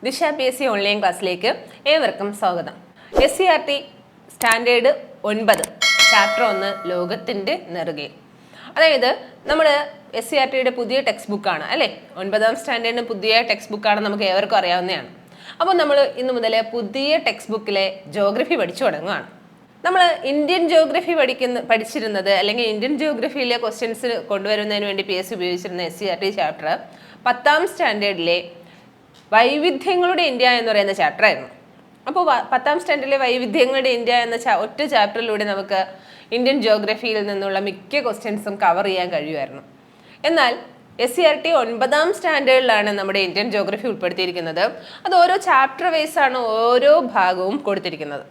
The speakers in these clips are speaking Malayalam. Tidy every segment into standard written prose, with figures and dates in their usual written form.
ദിശ PSC ഓൺലൈൻ ക്ലാസ്സിലേക്ക് ഏവർക്കും സ്വാഗതം. SCERT സ്റ്റാൻഡേർഡ് 9 ചാപ്റ്റർ 1 ലോകത്തിൻ്റെ നെറുകയിൽ. അതായത് നമ്മൾ SCERTയുടെ പുതിയ ടെക്സ്റ്റ് ബുക്കാണ് അല്ലേ, 9ാം സ്റ്റാൻഡേർഡിന് പുതിയ ടെക്സ്റ്റ് ബുക്കാണ്, നമുക്ക് ഏവർക്കും അറിയാവുന്നതാണ്. അപ്പോൾ നമ്മൾ ഇന്നു മുതൽ പുതിയ ടെക്സ്റ്റ് ബുക്കിലെ ജോഗ്രഫി പഠിച്ചു തുടങ്ങുകയാണ്. നമ്മൾ ഇന്ത്യൻ ജോഗ്രഫി പഠിച്ചിരുന്നത് അല്ലെങ്കിൽ ഇന്ത്യൻ ജോഗ്രഫിയിലെ ക്വസ്റ്റ്യൻസ് കൊണ്ടുവരുന്നതിന് വേണ്ടി PSC ഉപയോഗിച്ചിരുന്ന SCERT ചാപ്റ്റർ 10ാം സ്റ്റാൻഡേർഡിലെ വൈവിധ്യങ്ങളുടെ ഇന്ത്യ എന്ന് പറയുന്ന ചാപ്റ്റർ ആയിരുന്നു. അപ്പോൾ 10ാം സ്റ്റാൻഡേർഡിലെ വൈവിധ്യങ്ങളുടെ ഇന്ത്യ എന്ന ഒറ്റ ചാപ്റ്ററിലൂടെ നമുക്ക് ഇന്ത്യൻ ജോഗ്രഫിയിൽ നിന്നുള്ള മിക്ക ക്വസ്റ്റ്യൻസും കവർ ചെയ്യാൻ കഴിയുമായിരുന്നു. എന്നാൽ SCERT 9ാം സ്റ്റാൻഡേർഡിലാണ് നമ്മുടെ ഇന്ത്യൻ ജോഗ്രഫി ഉൾപ്പെടുത്തിയിരിക്കുന്നത്. അത് ഓരോ ചാപ്റ്റർ വൈസ് ആണ് ഓരോ ഭാഗവും കൊടുത്തിരിക്കുന്നത്.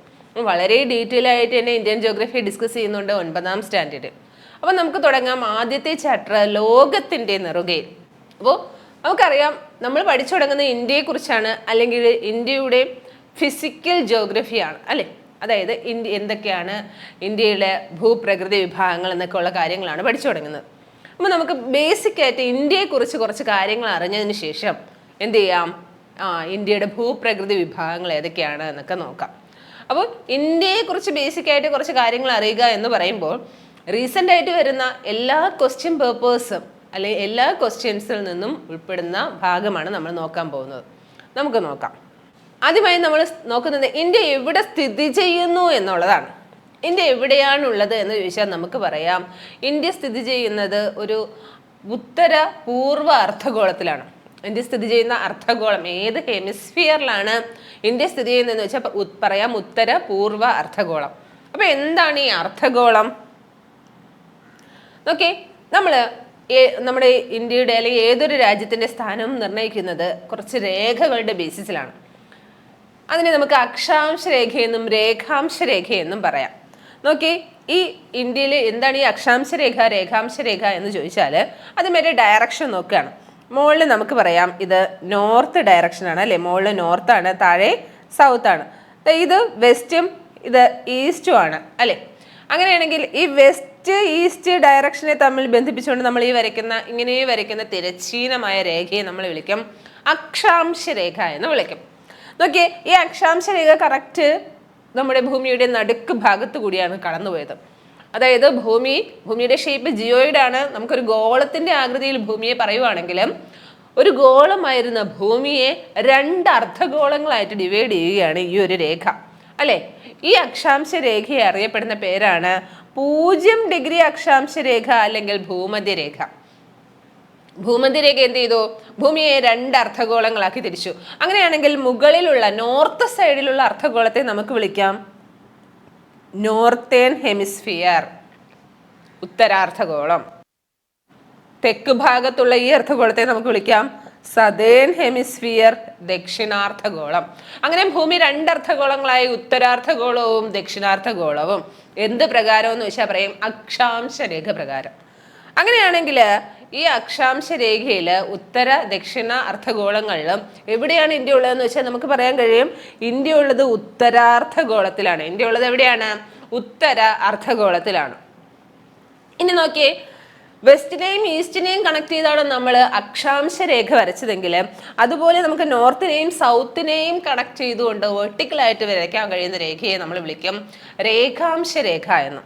വളരെ ഡീറ്റെയിൽ ആയിട്ട് തന്നെ ഇന്ത്യൻ ജോഗ്രഫി ഡിസ്കസ് ചെയ്യുന്നുണ്ട് 9ാം സ്റ്റാൻഡേർഡ്. അപ്പോൾ നമുക്ക് തുടങ്ങാം. ആദ്യത്തെ ചാപ്റ്റർ ലോകത്തിൻ്റെ നെറുകയിൽ. അപ്പോൾ നമുക്കറിയാം, നമ്മൾ പഠിച്ചു തുടങ്ങുന്ന ഇന്ത്യയെക്കുറിച്ചാണ്, അല്ലെങ്കിൽ ഇന്ത്യയുടെ ഫിസിക്കൽ ജോഗ്രഫിയാണ് അല്ലേ. അതായത് എന്തൊക്കെയാണ് ഇന്ത്യയിലെ ഭൂപ്രകൃതി വിഭാഗങ്ങൾ എന്നൊക്കെ ഉള്ള കാര്യങ്ങളാണ് പഠിച്ചു തുടങ്ങുന്നത്. അപ്പോൾ നമുക്ക് ബേസിക് ആയിട്ട് ഇന്ത്യയെക്കുറിച്ച് കുറച്ച് കാര്യങ്ങൾ അറിഞ്ഞതിന് ശേഷം എന്ത് ചെയ്യാം, ഇന്ത്യയുടെ ഭൂപ്രകൃതി വിഭാഗങ്ങൾ ഏതൊക്കെയാണ് എന്നൊക്കെ നോക്കാം. അപ്പോൾ ഇന്ത്യയെക്കുറിച്ച് ബേസിക് ആയിട്ട് കുറച്ച് കാര്യങ്ങൾ അറിയുക എന്ന് പറയുമ്പോൾ റീസെൻ്റ് ആയിട്ട് വരുന്ന എല്ലാ ക്വസ്റ്റ്യൻ പേപ്പേഴ്സും അല്ലെങ്കിൽ എല്ലാ ക്വസ്റ്റ്യൻസിൽ നിന്നും ഉൾപ്പെടുന്ന ഭാഗമാണ് നമ്മൾ നോക്കാൻ പോകുന്നത്. നമുക്ക് നോക്കാം. ആദ്യമായി നമ്മൾ നോക്കുന്നത് ഇന്ത്യ എവിടെ സ്ഥിതി ചെയ്യുന്നു എന്നുള്ളതാണ്. ഇന്ത്യ എവിടെയാണുള്ളത് എന്ന് ചോദിച്ചാൽ നമുക്ക് പറയാം, ഇന്ത്യ സ്ഥിതി ചെയ്യുന്നത് ഒരു ഉത്തര പൂർവ്വ അർദ്ധഗോളത്തിലാണ്. ഇന്ത്യ സ്ഥിതി ചെയ്യുന്ന അർദ്ധഗോളം ഏത് ഹെമിസ്ഫിയറിലാണ് ഇന്ത്യ സ്ഥിതി ചെയ്യുന്നതെന്ന് വെച്ചാൽ പറയാം ഉത്തര പൂർവ്വ അർദ്ധഗോളം. അപ്പോൾ എന്താണ് ഈ അർദ്ധഗോളം? ഓക്കെ, നമ്മുടെ ഇന്ത്യയുടെ അല്ലെങ്കിൽ ഏതൊരു രാജ്യത്തിൻ്റെ സ്ഥാനം നിർണ്ണയിക്കുന്നത് കുറച്ച് രേഖകളുടെ ബേസിസിലാണ്. അതിനെ നമുക്ക് അക്ഷാംശ രേഖയെന്നും രേഖാംശ രേഖയെന്നും പറയാം. നോക്കി, ഈ ഇന്ത്യയിൽ എന്താണ് ഈ അക്ഷാംശ രേഖ രേഖാംശ രേഖ എന്ന് ചോദിച്ചാൽ അതിൻ്റെ ഡയറക്ഷൻ നോക്കുകയാണ്. മുകളിൽ നമുക്ക് പറയാം ഇത് നോർത്ത് ഡയറക്ഷനാണ് അല്ലേ, മുകളിൽ നോർത്താണ്, താഴെ സൗത്താണ്. ഇത് വെസ്റ്റും ഇത് ഈസ്റ്റും ആണ് അല്ലേ. അങ്ങനെയാണെങ്കിൽ ഈ വെസ്റ്റ് ഈസ്റ്റ് ഡയറക്ഷനെ തമ്മിൽ ബന്ധിപ്പിച്ചുകൊണ്ട് നമ്മൾ ഇങ്ങനെ വരയ്ക്കുന്ന തിരശ്ചീനമായ രേഖയെ നമ്മൾ വിളിക്കും അക്ഷാംശ രേഖ എന്ന് വിളിക്കും. നോക്കിയേ, ഈ അക്ഷാംശ രേഖ കറക്റ്റ് നമ്മുടെ ഭൂമിയുടെ നടുക്ക് ഭാഗത്ത് കൂടിയാണ് കടന്നുപോയത്. അതായത് ഭൂമിയുടെ ഷേപ്പ് ജിയോയിഡ് ആണ്. നമുക്കൊരു ഗോളത്തിന്റെ ആകൃതിയിൽ ഭൂമിയെ പറയുവാണെങ്കിലും ഒരു ഗോളമായിരുന്ന ഭൂമിയെ 2 അർദ്ധഗോളങ്ങളായിട്ട് ഡിവൈഡ് ചെയ്യുകയാണ് ഈ ഒരു രേഖ അല്ലേ. ഈ അക്ഷാംശ രേഖയെ അറിയപ്പെടുന്ന പേരാണ് 0 ഡിഗ്രി അക്ഷാംശ രേഖ അല്ലെങ്കിൽ ഭൂമധ്യരേഖ. ഭൂമധ്യരേഖ എന്ത് ചെയ്തു? ഭൂമിയെ 2 അർദ്ധഗോളങ്ങളാക്കി തിരിച്ചു. അങ്ങനെയാണെങ്കിൽ മുകളിലുള്ള നോർത്ത് സൈഡിലുള്ള അർദ്ധഗോളത്തെ നമുക്ക് വിളിക്കാം നോർത്തേൺ ഹെമിസ്ഫിയർ, ഉത്തരാർദ്ധഗോളം. തെക്ക് ഭാഗത്തുള്ള ഈ അർദ്ധഗോളത്തെ നമുക്ക് വിളിക്കാം സദേൺ ഹെമിസ്ഫിയർ, ദക്ഷിണാർദ്ധഗോളം. അങ്ങനെ ഭൂമി 2 അർദ്ധഗോളങ്ങളായി ഉത്തരാർദ്ധഗോളവും ദക്ഷിണാർദ്ധഗോളവും. എന്ത് പ്രകാരം എന്ന് വെച്ചാൽ പറയും അക്ഷാംശ രേഖ പ്രകാരം. അങ്ങനെയാണെങ്കിൽ ഈ അക്ഷാംശ രേഖയിൽ ഉത്തര ദക്ഷിണ അർദ്ധഗോളങ്ങളിലും എവിടെയാണ് ഇന്ത്യ ഉള്ളതെന്ന് വെച്ചാൽ നമുക്ക് പറയാൻ കഴിയും ഇന്ത്യ ഉള്ളത് ഉത്തരാർദ്ധഗോളത്തിലാണ്. ഇന്ത്യ ഉള്ളത് എവിടെയാണ്? ഉത്തര അർദ്ധഗോളത്തിലാണ്. ഇനി നോക്കിയേ, വെസ്റ്റിനെയും ഈസ്റ്റിനെയും കണക്ട് ചെയ്താണ് നമ്മൾ അക്ഷാംശ രേഖ വരച്ചതെങ്കിൽ അതുപോലെ നമുക്ക് നോർത്തിനെയും സൗത്തിനെയും കണക്ട് ചെയ്തുകൊണ്ട് വെർട്ടിക്കലായിട്ട് വരയ്ക്കാൻ കഴിയുന്ന രേഖയെ നമ്മൾ വിളിക്കും രേഖാംശ രേഖ എന്ന്.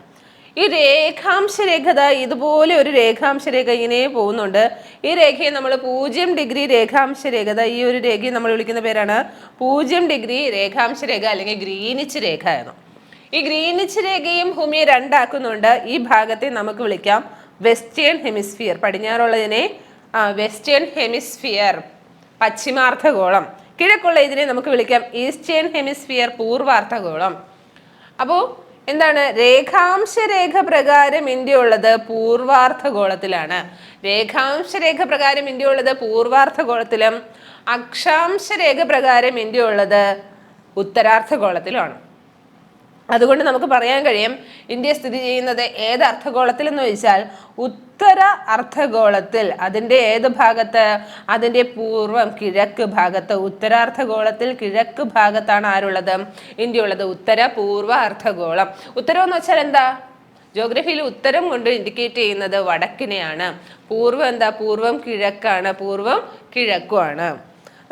ഈ രേഖാംശ രേഖ ഇതുപോലെ ഒരു രേഖാംശ രേഖ ഇങ്ങനെ പോകുന്നുണ്ട്. ഈ രേഖയെ നമ്മൾ 0 ഡിഗ്രി രേഖാംശ രേഖ, ഈ ഒരു രേഖയെ നമ്മൾ വിളിക്കുന്ന പേരാണ് 0 ഡിഗ്രി രേഖാംശ രേഖ അല്ലെങ്കിൽ ഗ്രീനിച്ച് രേഖ എന്ന്. ഈ ഗ്രീനിച്ച് രേഖയും ഭൂമിയെ 2 ആക്കുന്നുണ്ട്. ഈ ഭാഗത്തെ നമുക്ക് വിളിക്കാം വെസ്റ്റേൺ ഹെമിസ്ഫിയർ, പടിഞ്ഞാറുള്ളതിനെ വെസ്റ്റേൺ ഹെമിസ്ഫിയർ, പശ്ചിമാർദ്ധഗോളം. കിഴക്കുള്ള ഇതിനെ നമുക്ക് വിളിക്കാം ഈസ്റ്റേൺ ഹെമിസ്ഫിയർ, പൂർവാർദ്ധഗോളം. അപ്പോൾ എന്താണ്? രേഖാംശ രേഖ പ്രകാരം ഇന്ത്യ ഉള്ളത് പൂർവാർദ്ധഗോളത്തിലാണ്. രേഖാംശ രേഖ പ്രകാരം ഇന്ത്യ ഉള്ളത് പൂർവാർദ്ധഗോളത്തിലും അക്ഷാംശ രേഖ പ്രകാരം ഇന്ത്യ ഉള്ളത് ഉത്തരാർദ്ധഗോളത്തിലുമാണ്. അതുകൊണ്ട് നമുക്ക് പറയാൻ കഴിയും ഇന്ത്യ സ്ഥിതി ചെയ്യുന്നത് ഏത് അർദ്ധഗോളത്തിൽ എന്ന് ചോദിച്ചാൽ ഉത്തര അർദ്ധഗോളത്തിൽ. അതിൻ്റെ ഏത് ഭാഗത്ത്? അതിൻ്റെ പൂർവ്വം കിഴക്ക് ഭാഗത്ത്. ഉത്തരാർദ്ധഗോളത്തിൽ കിഴക്ക് ഭാഗത്താണ് ആരുള്ളത്? ഇന്ത്യ ഉള്ളത്. ഉത്തര പൂർവ്വ അർദ്ധഗോളം. ഉത്തരം എന്ന് വെച്ചാൽ എന്താ? ജോഗ്രഫിയിൽ ഉത്തരം കൊണ്ട് ഇൻഡിക്കേറ്റ് ചെയ്യുന്നത് വടക്കിനെയാണ്. പൂർവ്വം എന്താ? പൂർവ്വം കിഴക്കാണ്, പൂർവ്വം കിഴക്കുമാണ്.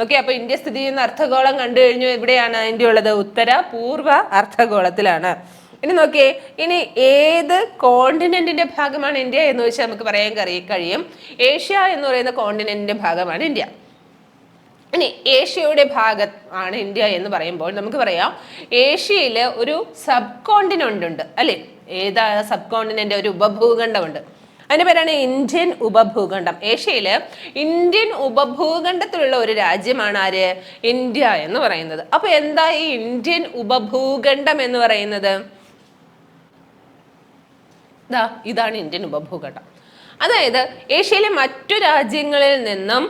ഓക്കെ, അപ്പൊ ഇന്ത്യ സ്ഥിതി ചെയ്യുന്ന അർദ്ധഗോളം കണ്ടു കഴിഞ്ഞു. എവിടെയാണ് ഇന്ത്യ ഉള്ളത്? ഉത്തര പൂർവ്വ അർദ്ധഗോളത്തിലാണ്. ഇനി നോക്കിയേ, ഇനി ഏത് കോണ്ടിനെന്റിന്റെ ഭാഗമാണ് ഇന്ത്യ എന്ന് വെച്ചാൽ നമുക്ക് പറയാൻ കഴിയും. ഏഷ്യ എന്ന് പറയുന്ന കോണ്ടിനെന്റിന്റെ ഭാഗമാണ് ഇന്ത്യ. ഇനി ഏഷ്യയുടെ ഭാഗം ആണ് ഇന്ത്യ എന്ന് പറയുമ്പോൾ നമുക്ക് പറയാം ഏഷ്യയിൽ ഒരു സബ് കോണ്ടിനെന്റ് ഉണ്ട് അല്ലെ. ഏതാ സബ് കോണ്ടിനെന്റ്? ഒരു ഉപഭൂഖണ്ഡമുണ്ട്. അതിന്റെ പേരാണ് ഇന്ത്യൻ ഉപഭൂഖണ്ഡം. ഏഷ്യയില് ഇന്ത്യൻ ഉപഭൂഖണ്ഡത്തിലുള്ള ഒരു രാജ്യമാണ് ആര്? ഇന്ത്യ എന്ന് പറയുന്നത്. അപ്പൊ എന്താ ഈ ഇന്ത്യൻ ഉപഭൂഖണ്ഡം എന്ന് പറയുന്നത്? ഇതാണ് ഇന്ത്യൻ ഉപഭൂഖണ്ഡം. അതായത് ഏഷ്യയിലെ മറ്റു രാജ്യങ്ങളിൽ നിന്നും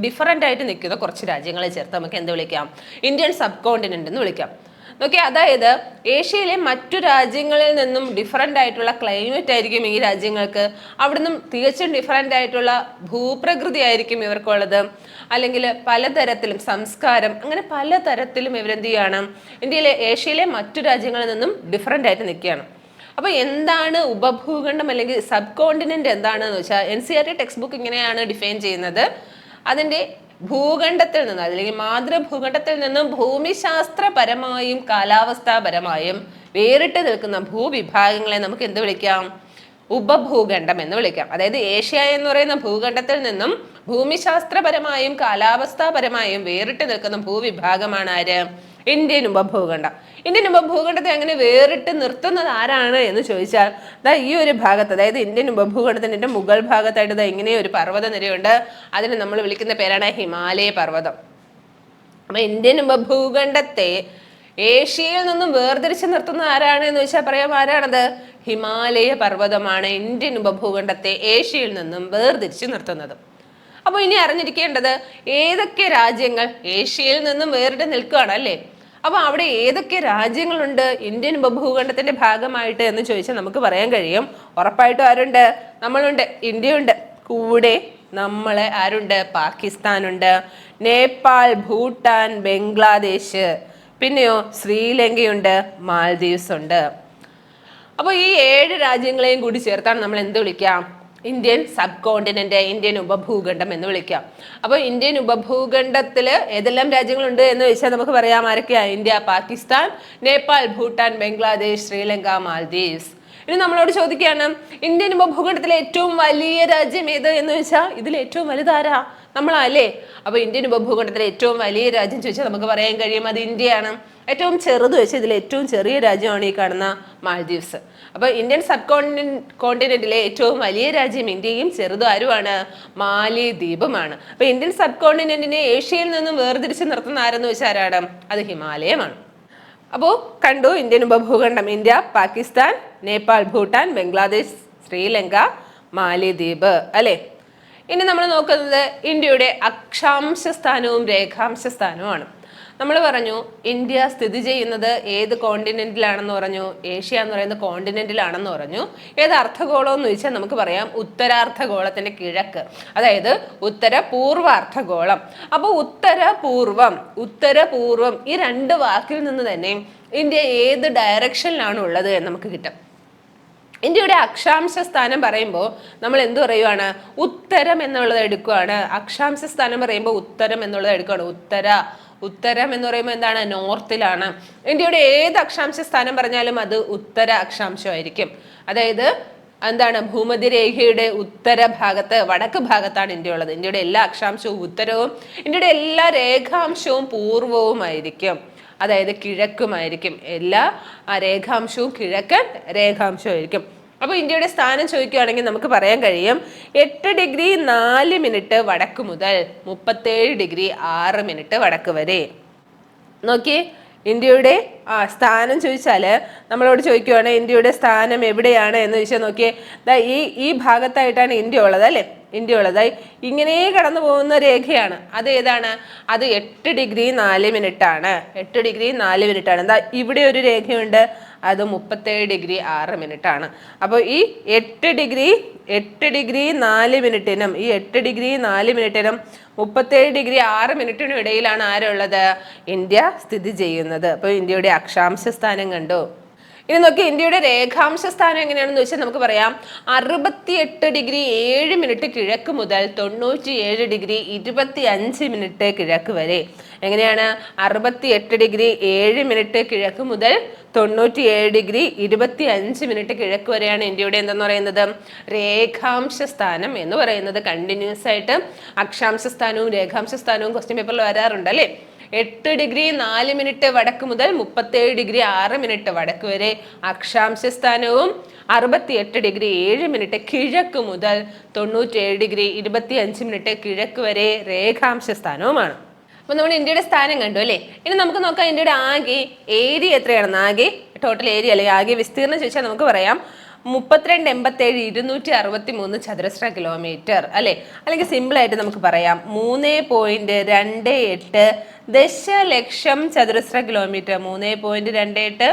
ഡിഫറൻ്റ് ആയിട്ട് നിൽക്കുന്ന കുറച്ച് രാജ്യങ്ങളെ ചേർത്ത് നമുക്ക് എന്ത് വിളിക്കാം? ഇന്ത്യൻ സബ് കോണ്ടിനെന്റ് എന്ന് വിളിക്കാം. നോക്കി, അതായത് ഏഷ്യയിലെ മറ്റു രാജ്യങ്ങളിൽ നിന്നും ഡിഫറൻ്റ് ആയിട്ടുള്ള ക്ലൈമറ്റ് ആയിരിക്കും ഈ രാജ്യങ്ങൾക്ക്. അവിടുന്ന് തികച്ചും ഡിഫറൻ്റ് ആയിട്ടുള്ള ഭൂപ്രകൃതി ആയിരിക്കും ഇവർക്കുള്ളത്. അല്ലെങ്കിൽ പലതരത്തിലും സംസ്കാരം, അങ്ങനെ പലതരത്തിലും ഇവരെന്ത് ചെയ്യണം? ഇന്ത്യയിലെ ഏഷ്യയിലെ മറ്റു രാജ്യങ്ങളിൽ നിന്നും ഡിഫറൻ്റ് ആയിട്ട് നിൽക്കുകയാണ്. അപ്പോൾ എന്താണ് ഉപഭൂഖണ്ഡം അല്ലെങ്കിൽ സബ് കോണ്ടിനെന്റ് എന്താണെന്ന് വെച്ചാൽ NCERT ടെക്സ്റ്റ് ബുക്ക് ഇങ്ങനെയാണ് ഡിഫൈൻ ചെയ്യുന്നത്. അതിൻ്റെ ഭൂഖണ്ഡത്തിൽ നിന്ന് അല്ലെങ്കിൽ മാതൃഭൂഖണ്ഡത്തിൽ നിന്നും ഭൂമിശാസ്ത്രപരമായും കാലാവസ്ഥാപരമായും വേറിട്ട് നിൽക്കുന്ന ഭൂവിഭാഗങ്ങളെ നമുക്ക് എന്ത് വിളിക്കാം? ഉപഭൂഖണ്ഡം എന്ന് വിളിക്കാം. അതായത് ഏഷ്യ എന്ന് പറയുന്ന ഭൂഖണ്ഡത്തിൽ നിന്നും ഭൂമിശാസ്ത്രപരമായും കാലാവസ്ഥാപരമായും വേറിട്ട് നിൽക്കുന്ന ഭൂവിഭാഗമാണ് ആര്? ഇന്ത്യൻ ഉപഭൂഖണ്ഡം. ഇന്ത്യൻ ഉപഭൂഖണ്ഡത്തെ അങ്ങനെ വേറിട്ട് നിർത്തുന്നത് ആരാണ് എന്ന് ചോദിച്ചാൽ ഈ ഒരു ഭാഗത്ത്, അതായത് ഇന്ത്യൻ ഉപഭൂഖണ്ഡത്തിന്റെ മുകൾ ഭാഗത്തായിട്ട് ഇങ്ങനെ ഒരു പർവ്വത നിരയുണ്ട്. അതിന് നമ്മൾ വിളിക്കുന്ന പേരാണ് ഹിമാലയ പർവ്വതം. അപ്പൊ ഇന്ത്യൻ ഉപഭൂഖണ്ഡത്തെ ഏഷ്യയിൽ നിന്നും വേർതിരിച്ച് നിർത്തുന്നത് ആരാണ് എന്ന് വെച്ചാൽ പറയാം, ആരാണത്? ഹിമാലയ പർവ്വതമാണ് ഇന്ത്യൻ ഉപഭൂഖണ്ഡത്തെ ഏഷ്യയിൽ നിന്നും വേർതിരിച്ച് നിർത്തുന്നത്. അപ്പോൾ ഇനി അറിഞ്ഞിരിക്കേണ്ടത് ഏതൊക്കെ രാജ്യങ്ങൾ ഏഷ്യയിൽ നിന്നും വേറിട്ട് നിൽക്കുകയാണ് അല്ലേ. അപ്പൊ അവിടെ ഏതൊക്കെ രാജ്യങ്ങളുണ്ട് ഇന്ത്യൻ ഉപഭൂഖണ്ഡത്തിന്റെ ഭാഗമായിട്ട് എന്ന് ചോദിച്ചാൽ നമുക്ക് പറയാൻ കഴിയും. ഉറപ്പായിട്ടും ആരുണ്ട്? നമ്മളുണ്ട്, ഇന്ത്യയുണ്ട്. കൂടെ നമ്മളെ ആരുണ്ട്? പാകിസ്ഥാനുണ്ട്, നേപ്പാൾ, ഭൂട്ടാൻ, ബംഗ്ലാദേശ്, പിന്നെയോ ശ്രീലങ്കയുണ്ട്, മാൽദീവ്സ് ഉണ്ട്. അപ്പോൾ ഈ 7 രാജ്യങ്ങളെയും കൂടി ചേർത്താണ് നമ്മൾ എന്ത് വിളിക്കാം? ഇന്ത്യൻ സബ് കോണ്ടിനെന്റ്, ഇന്ത്യൻ ഉപഭൂഖണ്ഡം എന്ന് വിളിക്കാം. അപ്പോൾ ഇന്ത്യൻ ഉപഭൂഖണ്ഡത്തിൽ ഏതെല്ലാം രാജ്യങ്ങളുണ്ട് എന്ന് വെച്ചാൽ നമുക്ക് പറയാം ആരൊക്കെയാ? ഇന്ത്യ, പാകിസ്ഥാൻ, നേപ്പാൾ, ഭൂട്ടാൻ, ബംഗ്ലാദേശ്, ശ്രീലങ്ക, മാൽദീവ്സ്. ഇനി നമ്മളോട് ചോദിക്കുകയാണ് ഇന്ത്യൻ ഉപഭൂഖണ്ഡത്തിലെ ഏറ്റവും വലിയ രാജ്യം ഏത് എന്ന് വെച്ചാൽ ഇതിൽ ഏറ്റവും വലുതാരാ? നമ്മളല്ലേ. അപ്പൊ ഇന്ത്യൻ ഉപഭൂഖണ്ഡത്തിലെ ഏറ്റവും വലിയ രാജ്യം ചോദിച്ചാൽ നമുക്ക് പറയാൻ കഴിയും അത് ഇന്ത്യയാണ്. ഏറ്റവും ചെറുത് വെച്ചാൽ ഇതിൽ ഏറ്റവും ചെറിയ രാജ്യമാണ് ഈ കാണുന്ന മാൽദീവ്സ്. അപ്പൊ ഇന്ത്യൻ സബ് കോണ്ടിനെന്റിലെ ഏറ്റവും വലിയ രാജ്യം ഇന്ത്യയും ചെറുതും ആരുമാണ്? മാലിദ്വീപുമാണ്. അപ്പൊ ഇന്ത്യൻ സബ് കോണ്ടിനെന്റിനെ ഏഷ്യയിൽ നിന്നും വേർതിരിച്ച് നിർത്തുന്ന ആരെന്ന് വെച്ചാൽ ആരാണ്? അത് ഹിമാലയമാണ്. അപ്പോൾ കണ്ടു, ഇന്ത്യൻ ഉപഭൂഖണ്ഡം ഇന്ത്യ, പാകിസ്ഥാൻ, നേപ്പാൾ, ഭൂട്ടാൻ, ബംഗ്ലാദേശ്, ശ്രീലങ്ക, മാലിദ്വീപ് അല്ലെ. ഇനി നമ്മൾ നോക്കുന്നത് ഇന്ത്യയുടെ അക്ഷാംശ സ്ഥാനവും രേഖാംശ സ്ഥാനവുമാണ്. നമ്മൾ പറഞ്ഞു ഇന്ത്യ സ്ഥിതി ചെയ്യുന്നത് ഏത് കോണ്ടിനെന്റിലാണെന്ന് പറഞ്ഞു? ഏഷ്യ എന്ന് പറയുന്ന കോണ്ടിനെന്റിലാണെന്ന് പറഞ്ഞു. ഏത് അർദ്ധഗോളം എന്ന് ചോദിച്ചാൽ നമുക്ക് പറയാം ഉത്തരാർദ്ധഗോളത്തിന്റെ കിഴക്ക്, അതായത് ഉത്തര പൂർവ്വ അർദ്ധഗോളം. അപ്പോൾ ഉത്തരപൂർവം ഈ 2 വാക്കിൽ നിന്ന് തന്നെ ഇന്ത്യ ഏത് ഡയറക്ഷനിലാണ് ഉള്ളത് എന്ന് നമുക്ക് കിട്ടും. ഇന്ത്യയുടെ അക്ഷാംശ സ്ഥാനം പറയുമ്പോൾ നമ്മൾ എന്ത് പറയുവാണ്? ഉത്തരം എന്നുള്ളത് എടുക്കുകയാണ്. അക്ഷാംശ സ്ഥാനം പറയുമ്പോൾ ഉത്തരം എന്നുള്ളത് എടുക്കുകയാണ്. ഉത്തരം എന്ന് പറയുമ്പോൾ എന്താണ്? നോർത്തിലാണ്. ഇന്ത്യയുടെ ഏത് അക്ഷാംശ സ്ഥാനം പറഞ്ഞാലും അത് ഉത്തര അക്ഷാംശമായിരിക്കും. അതായത് എന്താണ്? ഭൂമധ്യരേഖയുടെ ഉത്തര ഭാഗത്ത്, വടക്ക് ഭാഗത്താണ് ഇന്ത്യ ഉള്ളത്. ഇന്ത്യയുടെ എല്ലാ അക്ഷാംശവും ഉത്തരവും, ഇന്ത്യയുടെ എല്ലാ രേഖാംശവും പൂർവവുമായിരിക്കും, അതായത് കിഴക്കുമായിരിക്കും. എല്ലാ രേഖാംശവും കിഴക്കൻ രേഖാംശമായിരിക്കും. അപ്പോൾ ഇന്ത്യയുടെ സ്ഥാനം ചോദിക്കുകയാണെങ്കിൽ നമുക്ക് പറയാൻ കഴിയും 8 ഡിഗ്രി 4 മിനിറ്റ് വടക്ക് മുതൽ 37 ഡിഗ്രി 6 മിനിറ്റ് വടക്ക് വരെ. നോക്കിയേ, ഇന്ത്യയുടെ സ്ഥാനം ചോദിച്ചാൽ നമ്മളോട് ചോദിക്കുകയാണ് ഇന്ത്യയുടെ സ്ഥാനം എവിടെയാണ് എന്ന് ചോദിച്ചാൽ നോക്കിയേ, ഈ ഭാഗത്തായിട്ടാണ് ഇന്ത്യ ഉള്ളത് അല്ലേ. ഇന്ത്യ ഉള്ളതായി ഇങ്ങനെ കടന്നു പോകുന്ന രേഖയാണ്. അത് ഏതാണ്? അത് 8 ഡിഗ്രി 4 മിനിറ്റ് ആണ്. 8 ഡിഗ്രി 4 മിനിറ്റ് ആണ്. എന്താ ഇവിടെ ഒരു രേഖയുണ്ട്, അത് 37 ഡിഗ്രി 6 മിനിറ്റ് ആണ്. അപ്പോൾ ഈ 8 ഡിഗ്രി 4 മിനിറ്റിനും ഈ 8 ഡിഗ്രി 4 മിനിറ്റിനും 37 ഡിഗ്രി 6 മിനിറ്റിനും ഇടയിലാണ് ആരുള്ളത്? ഇന്ത്യ സ്ഥിതി ചെയ്യുന്നത്. അപ്പോൾ ഇന്ത്യയുടെ അക്ഷാംശ സ്ഥാനം കണ്ടു. ഇനി നോക്കി ഇന്ത്യയുടെ രേഖാംശ സ്ഥാനം എങ്ങനെയാണെന്ന് വെച്ചാൽ നമുക്ക് പറയാം 68 ഡിഗ്രി 7 മിനിറ്റ് കിഴക്ക് മുതൽ 97 ഡിഗ്രി 25 മിനിറ്റ് കിഴക്ക് വരെ. എങ്ങനെയാണ്? 68 ഡിഗ്രി 7 മിനിറ്റ് കിഴക്ക് മുതൽ 97 ഡിഗ്രി 25 മിനിറ്റ് കിഴക്ക് വരെയാണ് ഇന്ത്യയുടെ എന്തെന്ന് പറയുന്നത് രേഖാംശ സ്ഥാനം എന്ന് പറയുന്നത്. കണ്ടിന്യൂസ് ആയിട്ട് അക്ഷാംശ സ്ഥാനവും രേഖാംശ സ്ഥാനവും ക്വസ്റ്റ്യൻ പേപ്പറിൽ വരാറുണ്ട് അല്ലേ? 8 ഡിഗ്രി 4 മിനിറ്റ് വടക്ക് മുതൽ 37 ഡിഗ്രി 6 മിനിറ്റ് വടക്ക് വരെ അക്ഷാംശ സ്ഥാനവും 68 ഡിഗ്രി 7 മിനിറ്റ് കിഴക്ക് മുതൽ 97 ഡിഗ്രി 25 മിനിറ്റ് കിഴക്ക് വരെ രേഖാംശ സ്ഥാനവുമാണ്. അപ്പൊ നമ്മൾ ഇന്ത്യയുടെ സ്ഥാനം കണ്ടു അല്ലേ? ഇനി നമുക്ക് നോക്കാം ഇന്ത്യയുടെ ആകെ ഏരിയ എത്രയാണെന്ന്. ആകെ ടോട്ടൽ ഏരിയ അല്ലെങ്കിൽ ആകെ വിസ്തീർണം ചോദിച്ചാൽ നമുക്ക് പറയാം 32,87,263 ചതുരശ്ര കിലോമീറ്റർ അല്ലെ? അല്ലെങ്കിൽ സിമ്പിൾ ആയിട്ട് നമുക്ക് പറയാം 3.28 ദശലക്ഷം ചതുരശ്ര കിലോമീറ്റർ. 3.28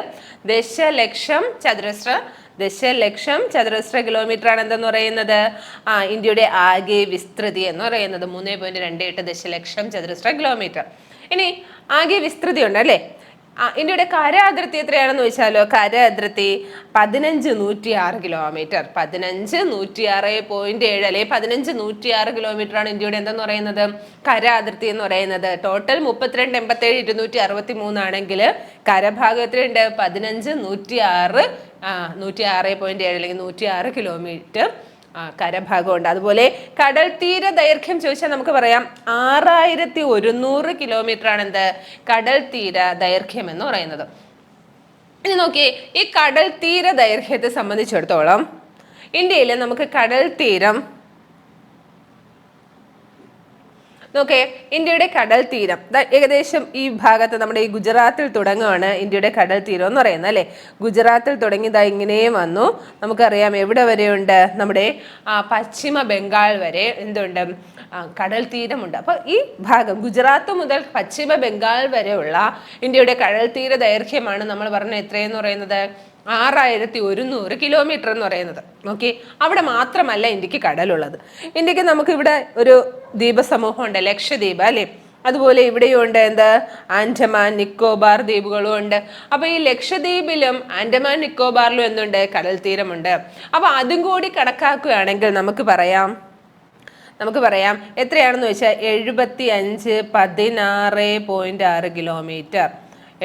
ദശലക്ഷം ചതുരശ്ര കിലോമീറ്റർ ആണ് എന്തെന്ന് പറയുന്നത് ഇന്ത്യയുടെ ആകെ വിസ്തൃതി എന്ന് പറയുന്നത്. 3.28 ദശലക്ഷം ചതുരശ്ര കിലോമീറ്റർ. ഇനി ആകെ വിസ്തൃതി ഉണ്ട് അല്ലേ? ഇന്ത്യയുടെ കര അതിർത്തി എത്രയാണെന്ന് ചോദിച്ചാലോ, കര അതിർത്തി 15,106 കിലോമീറ്റർ. 15,106.7 അല്ലെ 15,106 കിലോമീറ്റർ ആണ് ഇന്ത്യയുടെ എന്തെന്ന് പറയുന്നത് കര അതിർത്തി എന്ന് പറയുന്നത്. ടോട്ടൽ 32,87,263 ആണെങ്കിൽ കരഭാഗം എത്രയുണ്ട്? 15,106 106.7 അല്ലെങ്കിൽ 106 കിലോമീറ്റർ കരഭാഗമുണ്ട്. അതുപോലെ കടൽ തീര ദൈർഘ്യം ചോദിച്ചാൽ നമുക്ക് പറയാം 6,100 കിലോമീറ്റർ ആണ് എന്ത് കടൽ തീര ദൈർഘ്യം എന്ന് പറയുന്നത്. ഇനി നോക്കിയേ, ഈ കടൽ തീര ദൈർഘ്യത്തെ സംബന്ധിച്ചിടത്തോളം ഇന്ത്യയിൽ നമുക്ക് കടൽ തീരം നോക്കേ, ഇന്ത്യയുടെ കടൽ തീരം ഏകദേശം ഈ ഭാഗത്ത് നമ്മുടെ ഈ ഗുജറാത്തിൽ തുടങ്ങുകയാണ് ഇന്ത്യയുടെ കടൽ തീരം എന്ന് പറയുന്നത് അല്ലെ? ഗുജറാത്തിൽ തുടങ്ങി ഇങ്ങനെയും വന്നു. നമുക്കറിയാം എവിടെ വരെയുണ്ട്? നമ്മുടെ പശ്ചിമ ബംഗാൾ വരെ എന്തുണ്ട് കടൽ തീരമുണ്ട്. അപ്പൊ ഈ ഭാഗം ഗുജറാത്ത് മുതൽ പശ്ചിമ ബംഗാൾ വരെയുള്ള ഇന്ത്യയുടെ കടൽ തീര ദൈർഘ്യമാണ് നമ്മൾ പറഞ്ഞ എത്രയെന്ന് പറയുന്നത് 6,100 കിലോമീറ്റർ എന്ന് പറയുന്നത്. ഓക്കെ, അവിടെ മാത്രമല്ല ഇന്ത്യക്ക് കടലുള്ളത്. ഇന്ത്യക്ക് നമുക്ക് ഇവിടെ ഒരു ദ്വീപസമൂഹം ഉണ്ട്, ലക്ഷദ്വീപ് അല്ലെ? അതുപോലെ ഇവിടെയും ഉണ്ട് എന്ത് ആൻഡമാൻ നിക്കോബാർ ദ്വീപുകളും ഉണ്ട്. അപ്പൊ ഈ ലക്ഷദ്വീപിലും ആൻഡമാൻ നിക്കോബാറിലും എന്തുണ്ട് കടൽ തീരമുണ്ട്. അപ്പൊ അതും കൂടി കണക്കാക്കുകയാണെങ്കിൽ നമുക്ക് പറയാം എത്രയാണെന്ന് വെച്ചാൽ 75,16.6 കിലോമീറ്റർ.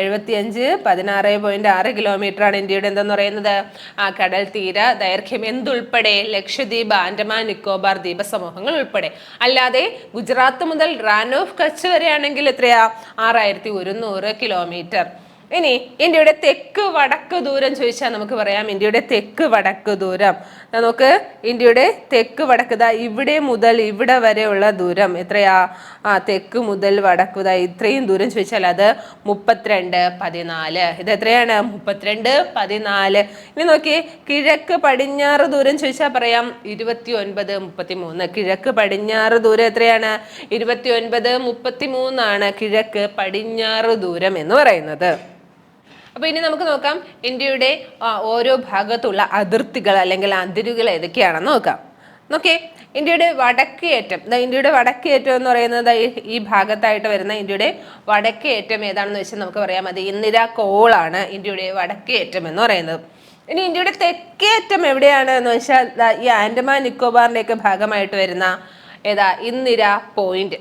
75,16.6 കിലോമീറ്റർ ആണ് ഇന്ത്യയുടെ എന്തെന്ന് പറയുന്നത് കടൽ തീര ദൈർഘ്യം. എന്തുൾപ്പെടെ? ലക്ഷദ്വീപ്, ആൻഡമാൻ നിക്കോബാർ ദ്വീപ സമൂഹങ്ങൾ ഉൾപ്പെടെ. അല്ലാതെ ഗുജറാത്ത് മുതൽ റാൻ ഓഫ് കച്ച് വരെയാണെങ്കിൽ എത്രയാ 6,100 കിലോമീറ്റർ. ഇനി ഇന്ത്യയുടെ തെക്ക് വടക്ക് ദൂരം ചോദിച്ചാൽ നമുക്ക് പറയാം ഇന്ത്യയുടെ തെക്ക് വടക്ക് ദൂരം. നമുക്ക് ഇന്ത്യയുടെ തെക്ക് വടക്ക് ഇവിടെ മുതൽ ഇവിടെ വരെയുള്ള ദൂരം എത്രയാ തെക്ക് മുതൽ വടക്ക് ഇത്രയും ദൂരം ചോദിച്ചാൽ അത് 32,14. ഇത് എത്രയാണ്? 32,14. ഇനി നോക്കി കിഴക്ക് പടിഞ്ഞാറ് ദൂരം ചോദിച്ചാൽ പറയാം 29,33. കിഴക്ക് പടിഞ്ഞാറ് ദൂരം എത്രയാണ്? 29,33 ആണ് കിഴക്ക് പടിഞ്ഞാറ് ദൂരം എന്ന് പറയുന്നത്. അപ്പൊ ഇനി നമുക്ക് നോക്കാം ഇന്ത്യയുടെ ഓരോ ഭാഗത്തുള്ള അതിർത്തികൾ അല്ലെങ്കിൽ അതിരുകൾ ഏതൊക്കെയാണെന്ന് നോക്കാം. നോക്കേ, ഇന്ത്യയുടെ വടക്കേയറ്റം ഇന്ത്യയുടെ വടക്കേയറ്റം എന്ന് പറയുന്നത് ഈ ഭാഗത്തായിട്ട് വരുന്ന ഇന്ത്യയുടെ വടക്കേയറ്റം ഏതാണെന്ന് വെച്ചാൽ നമുക്ക് പറയാം അത് ഇന്ദിര കോളാണ് ഇന്ത്യയുടെ വടക്കേയറ്റം എന്ന് പറയുന്നത്. ഇനി ഇന്ത്യയുടെ തെക്കേയറ്റം എവിടെയാണ് എന്ന് വെച്ചാൽ ഈ ആൻഡമാൻ നിക്കോബാറിന്റെ ഒക്കെ ഭാഗമായിട്ട് വരുന്ന ഇന്ദിര പോയിന്റ്.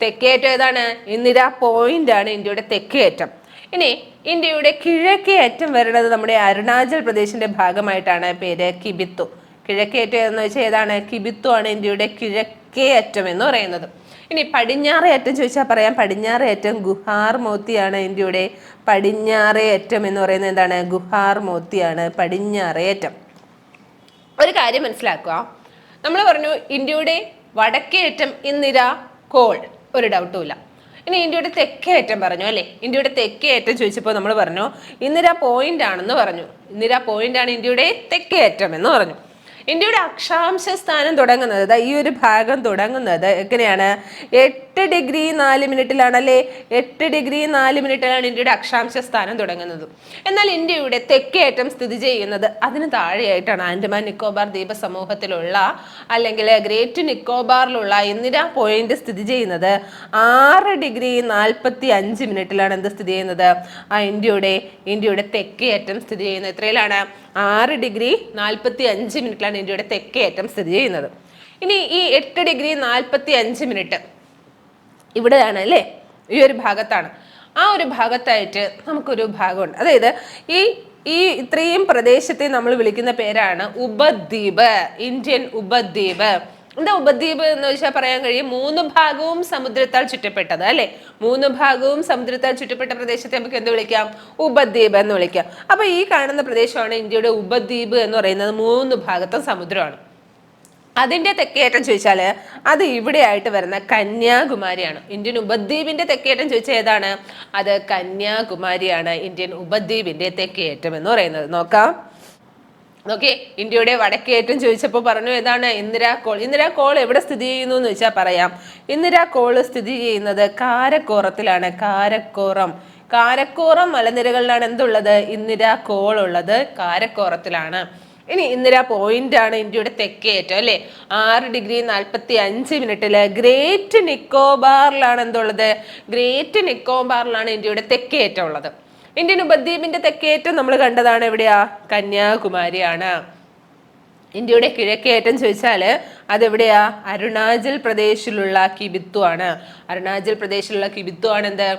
തെക്കേയറ്റം ഏതാണ്? ഇന്ദിര പോയിന്റ് ആണ് ഇന്ത്യയുടെ തെക്കേയറ്റം. ഇനി ഇന്ത്യയുടെ കിഴക്കേ അറ്റം വരുന്നത് നമ്മുടെ അരുണാചൽ പ്രദേശിന്റെ ഭാഗമായിട്ടാണ്, പേര് കിബിത്തു. കിഴക്കേ അറ്റം എന്ന് വെച്ചാൽ ഏതാണ്? കിബിത്തു ആണ് ഇന്ത്യയുടെ കിഴക്കേ അറ്റം എന്ന് പറയുന്നത്. ഇനി പടിഞ്ഞാറേ അറ്റം ചോദിച്ചാൽ പറയാം പടിഞ്ഞാറേ അറ്റം ഗുഹാർ മോത്തിയാണ് ഇന്ത്യയുടെ പടിഞ്ഞാറേ അറ്റം എന്ന് പറയുന്നത്. എന്താണ്? ഗുഹാർ മോത്തിയാണ് പടിഞ്ഞാറേ അറ്റം. ഒരു കാര്യം മനസ്സിലാക്കുക, നമ്മൾ പറഞ്ഞു ഇന്ത്യയുടെ വടക്കേ അറ്റം ഇന്ദിര കോൾ, ഒരു ഡൗട്ടും ഇല്ല. ഇനി ഇന്ത്യയുടെ തെക്കേ അറ്റം പറഞ്ഞു അല്ലേ? ഇന്ത്യയുടെ തെക്കേ അറ്റം ചോദിച്ചപ്പോൾ നമ്മൾ പറഞ്ഞു ഇന്ദിര പോയിന്റ് ആണെന്ന് പറഞ്ഞു. ഇന്ദിര പോയിന്റ് ആണ് ഇന്ത്യയുടെ തെക്കേ അറ്റം എന്ന് പറഞ്ഞു. ഇന്ത്യയുടെ അക്ഷാംശ സ്ഥാനം തുടങ്ങുന്നത് ഈ ഒരു ഭാഗം തുടങ്ങുന്നത് എങ്ങനെയാണ്? 8 ഡിഗ്രി 4 മിനിറ്റിലാണ് അല്ലേ? 8 ഡിഗ്രി 4 മിനിറ്റിലാണ് ഇന്ത്യയുടെ അക്ഷാംശ സ്ഥാനം തുടങ്ങുന്നത്. എന്നാൽ ഇന്ത്യയുടെ തെക്കേ അറ്റം സ്ഥിതി ചെയ്യുന്നത് അതിന് താഴെയായിട്ടാണ്. ആൻഡമാൻ നിക്കോബാർ ദ്വീപ സമൂഹത്തിലുള്ള അല്ലെങ്കിൽ ഗ്രേറ്റ് നിക്കോബാറിലുള്ള ഇന്ദിര പോയിന്റ് സ്ഥിതി ചെയ്യുന്നത് 6 ഡിഗ്രി 45 മിനിറ്റിലാണ് എന്ത് സ്ഥിതി ചെയ്യുന്നത്? ഇന്ത്യയുടെ തെക്കേ അറ്റം സ്ഥിതി ചെയ്യുന്നത് എത്രയിലാണ്? 6 ഡിഗ്രി 45 മിനിറ്റിലാണ് ഇന്ത്യയുടെ തെക്കേ അറ്റം സ്ഥിതി ചെയ്യുന്നത്. ഇനി ഈ 8 ഡിഗ്രി 45 മിനിറ്റ് ഇവിടെയാണ് അല്ലേ? ഈ ഒരു ഭാഗത്താണ്. ആ ഒരു ഭാഗത്തായിട്ട് നമുക്കൊരു ഭാഗമുണ്ട്. അതായത് ഈ ഇത്രയും പ്രദേശത്തെ നമ്മൾ വിളിക്കുന്ന പേരാണ് ഉപദ്വീപ്, ഇന്ത്യൻ ഉപദ്വീപ്. എന്താ ഉപദ്വീപ് എന്ന് വെച്ചാൽ പറയാൻ കഴിയും 3 ഭാഗവും സമുദ്രത്താൽ ചുറ്റപ്പെട്ടത് അല്ലെ? 3 ഭാഗവും സമുദ്രത്താൽ ചുറ്റപ്പെട്ട പ്രദേശത്തെ നമുക്ക് എന്ത് വിളിക്കാം? ഉപദ്വീപ് എന്ന് വിളിക്കാം. അപ്പൊ ഈ കാണുന്ന പ്രദേശമാണ് ഇന്ത്യയുടെ ഉപദ്വീപ് എന്ന് പറയുന്നത്. 3 ഭാഗത്തും സമുദ്രമാണ്. അതിന്റെ തെക്കേറ്റം ചോദിച്ചാല് അത് ഇവിടെ ആയിട്ട് വരുന്ന കന്യാകുമാരിയാണ്. ഇന്ത്യൻ ഉപദ്വീപിന്റെ തെക്കേറ്റം ചോദിച്ചാൽ ഏതാണ്? അത് കന്യാകുമാരിയാണ് ഇന്ത്യൻ ഉപദ്വീപിന്റെ തെക്കേറ്റം എന്ന് പറയുന്നത്. നോക്കേ, ഇന്ത്യയുടെ വടക്കേറ്റം ചോദിച്ചപ്പോൾ പറഞ്ഞു ഏതാണ്? ഇന്ദിരാകോൾ. ഇന്ദിരാകോൾ എവിടെ സ്ഥിതി ചെയ്യുന്നു എന്ന് ചോദിച്ചാൽ പറയാം. ഇന്ദിരാകോൾ സ്ഥിതി ചെയ്യുന്നത് കാരക്കോറത്തിലാണ്. കാരക്കോറം മലനിരകളിലാണ് എന്തുള്ളത്? ഇന്ദിരാകോൾ ഉള്ളത് കാരക്കോറത്തിലാണ്. ഇനി ഇന്ദിര പോയിന്റ് ആണ് ഇന്ത്യയുടെ തെക്കേറ്റം അല്ലെ? 6 ഡിഗ്രി 45 മിനിറ്റില് ഗ്രേറ്റ് നിക്കോബാറിലാണ് എന്തുള്ളത്? ഗ്രേറ്റ് നിക്കോബാറിലാണ് ഇന്ത്യയുടെ തെക്കേറ്റം ഉള്ളത്. ഇന്ത്യൻ ഉപദ്വീപിന്റെ തെക്കേറ്റം നമ്മൾ കണ്ടതാണ് എവിടെയാ? കന്യാകുമാരിയാണ്. ഇന്ത്യയുടെ കിഴക്കേറ്റം ചോദിച്ചാല് അതെവിടെയാ? അരുണാചൽ പ്രദേശിലുള്ള കിബിത്തു ആണ്. അരുണാചൽ പ്രദേശിലുള്ള കിബിത്തു ആണ് എന്ത്?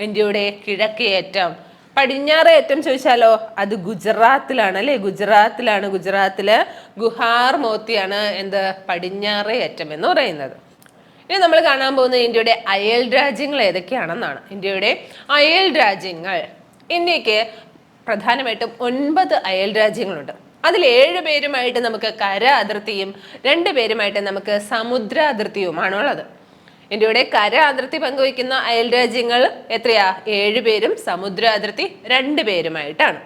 ഇന്ത്യയുടെ കിഴക്കേറ്റം. പടിഞ്ഞാറ് ഏറ്റം ചോദിച്ചാലോ അത് ഗുജറാത്തിലാണ് അല്ലെ? ഗുജറാത്തില് ഗുഹാർ മോത്തിയാണ് എന്ത്? പടിഞ്ഞാറ് ഏറ്റം എന്ന് പറയുന്നത്. ഇനി നമ്മൾ കാണാൻ പോകുന്നത് ഇന്ത്യയുടെ അയൽ രാജ്യങ്ങൾ ഏതൊക്കെയാണെന്നാണ്. ഇന്ത്യയുടെ അയൽ രാജ്യങ്ങൾ, ഇന്ത്യക്ക് പ്രധാനമായിട്ടും 9 അയൽ രാജ്യങ്ങളുണ്ട്. അതിൽ 7 പേരുമായിട്ട് നമുക്ക് കര അതിർത്തിയും 2 പേരുമായിട്ട് നമുക്ക് സമുദ്ര അതിർത്തിയുമാണുള്ളത്. ഇന്ത്യയുടെ കര അതിർത്തി പങ്കുവയ്ക്കുന്ന അയൽ രാജ്യങ്ങൾ എത്രയാ? 7 പേരും, സമുദ്ര അതിർത്തി 2 പേരുമായിട്ടാണ്.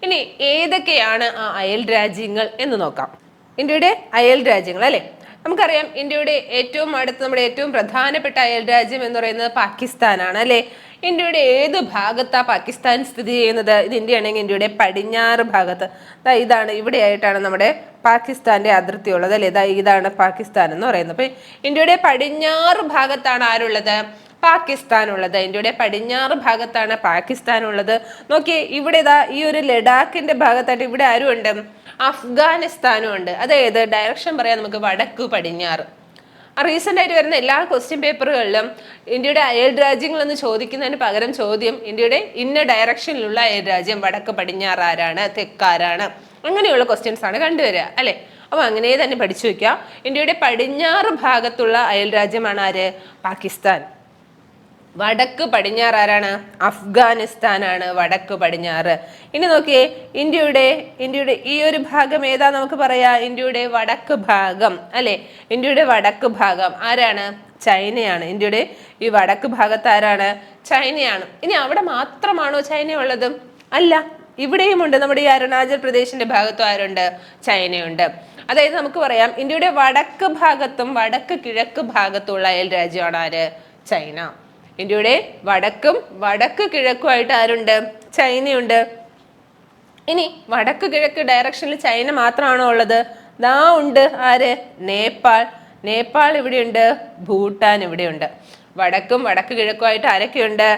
ഇനി ഏതൊക്കെയാണ് ആ അയൽ രാജ്യങ്ങൾ എന്ന് നോക്കാം. ഇന്ത്യയുടെ അയൽ രാജ്യങ്ങൾ അല്ലെ? നമുക്കറിയാം ഇന്ത്യയുടെ ഏറ്റവും അടുത്ത് നമ്മുടെ ഏറ്റവും പ്രധാനപ്പെട്ട അയൽ രാജ്യം എന്ന് പറയുന്നത് പാകിസ്ഥാനാണ് അല്ലെ? ഇന്ത്യയുടെ ഏത് ഭാഗത്താ പാകിസ്ഥാൻ സ്ഥിതി ചെയ്യുന്നത്? ഇത് ഇന്ത്യ ആണെങ്കിൽ ഇന്ത്യയുടെ പടിഞ്ഞാറ് ഭാഗത്ത്. ഇതാണ്, ഇവിടെയായിട്ടാണ് നമ്മുടെ പാകിസ്ഥാന്റെ അതിർത്തി ഉള്ളത് അല്ലെ? ഇതാണ് പാകിസ്ഥാൻ എന്ന് പറയുന്നത്. അപ്പൊ ഇന്ത്യയുടെ പടിഞ്ഞാറ് ഭാഗത്താണ് ആരുള്ളത്? പാകിസ്ഥാൻ ഉള്ളത്. ഇന്ത്യയുടെ പടിഞ്ഞാറ് ഭാഗത്താണ് പാകിസ്ഥാൻ ഉള്ളത്. നോക്കിയേ, ഇവിടെ ഈ ഒരു ലഡാക്കിന്റെ ഭാഗത്തായിട്ട് ഇവിടെ ആരും ഉണ്ട്? അഫ്ഗാനിസ്ഥാനും ഉണ്ട്. അതായത് ഡയറക്ഷൻ പറയാൻ നമുക്ക് വടക്കു പടിഞ്ഞാറ്. റീസെന്റ് ആയിട്ട് വരുന്ന എല്ലാ ക്വസ്റ്റ്യൻ പേപ്പറുകളിലും ഇന്ത്യയുടെ അയൽ രാജ്യങ്ങൾ എന്ന് ചോദിക്കുന്നതിന് പകരം ചോദ്യം ഇന്ത്യയുടെ ഇന്ന ഡയറക്ഷനിലുള്ള അയൽ രാജ്യം, വടക്ക് പടിഞ്ഞാറ് ആരാണ്, തെക്കാരാണ്, അങ്ങനെയുള്ള ക്വസ്റ്റ്യൻസ് ആണ് കണ്ടുവരിക അല്ലെ? അപ്പൊ അങ്ങനെ തന്നെ പഠിച്ചു വെക്കുക. ഇന്ത്യയുടെ പടിഞ്ഞാറ് ഭാഗത്തുള്ള അയൽ രാജ്യമാണ് ആര്? പാകിസ്ഥാൻ. വടക്ക് പടിഞ്ഞാറ് ആരാണ്? അഫ്ഗാനിസ്ഥാനാണ് വടക്ക് പടിഞ്ഞാറ്. ഇനി നോക്കിയേ, ഇന്ത്യയുടെ ഈ ഒരു ഭാഗം ഏതാ നമുക്ക് പറയാ? ഇന്ത്യയുടെ വടക്ക് ഭാഗം അല്ലെ? ഇന്ത്യയുടെ വടക്ക് ഭാഗം ആരാണ്? ചൈനയാണ്. ഇന്ത്യയുടെ ഈ വടക്ക് ഭാഗത്ത് ആരാണ്? ചൈനയാണ്. ഇനി അവിടെ മാത്രമാണോ ചൈന ഉള്ളത്? അല്ല, ഇവിടെയുമുണ്ട്. നമ്മുടെ ഈ അരുണാചൽ പ്രദേശിന്റെ ഭാഗത്തും ആരുണ്ട്? ചൈനയുണ്ട്. അതായത് നമുക്ക് പറയാം ഇന്ത്യയുടെ വടക്ക് ഭാഗത്തും വടക്ക് കിഴക്ക് ഭാഗത്തുള്ള അയൽ രാജ്യമാണ് ആര്? ചൈന. ഇന്ത്യയുടെ വടക്ക് കിഴക്കുമായിട്ട് ആരുണ്ട്? ചൈനയുണ്ട്. ഇനി വടക്ക് കിഴക്ക് ഡയറക്ഷനിൽ ചൈന മാത്രമാണോ ഉള്ളത്? ഉണ്ട്. ആര്? നേപ്പാൾ ഇവിടെയുണ്ട്, ഭൂട്ടാൻ ഇവിടെയുണ്ട്. വടക്ക് കിഴക്കുമായിട്ട് ആരൊക്കെയുണ്ട്?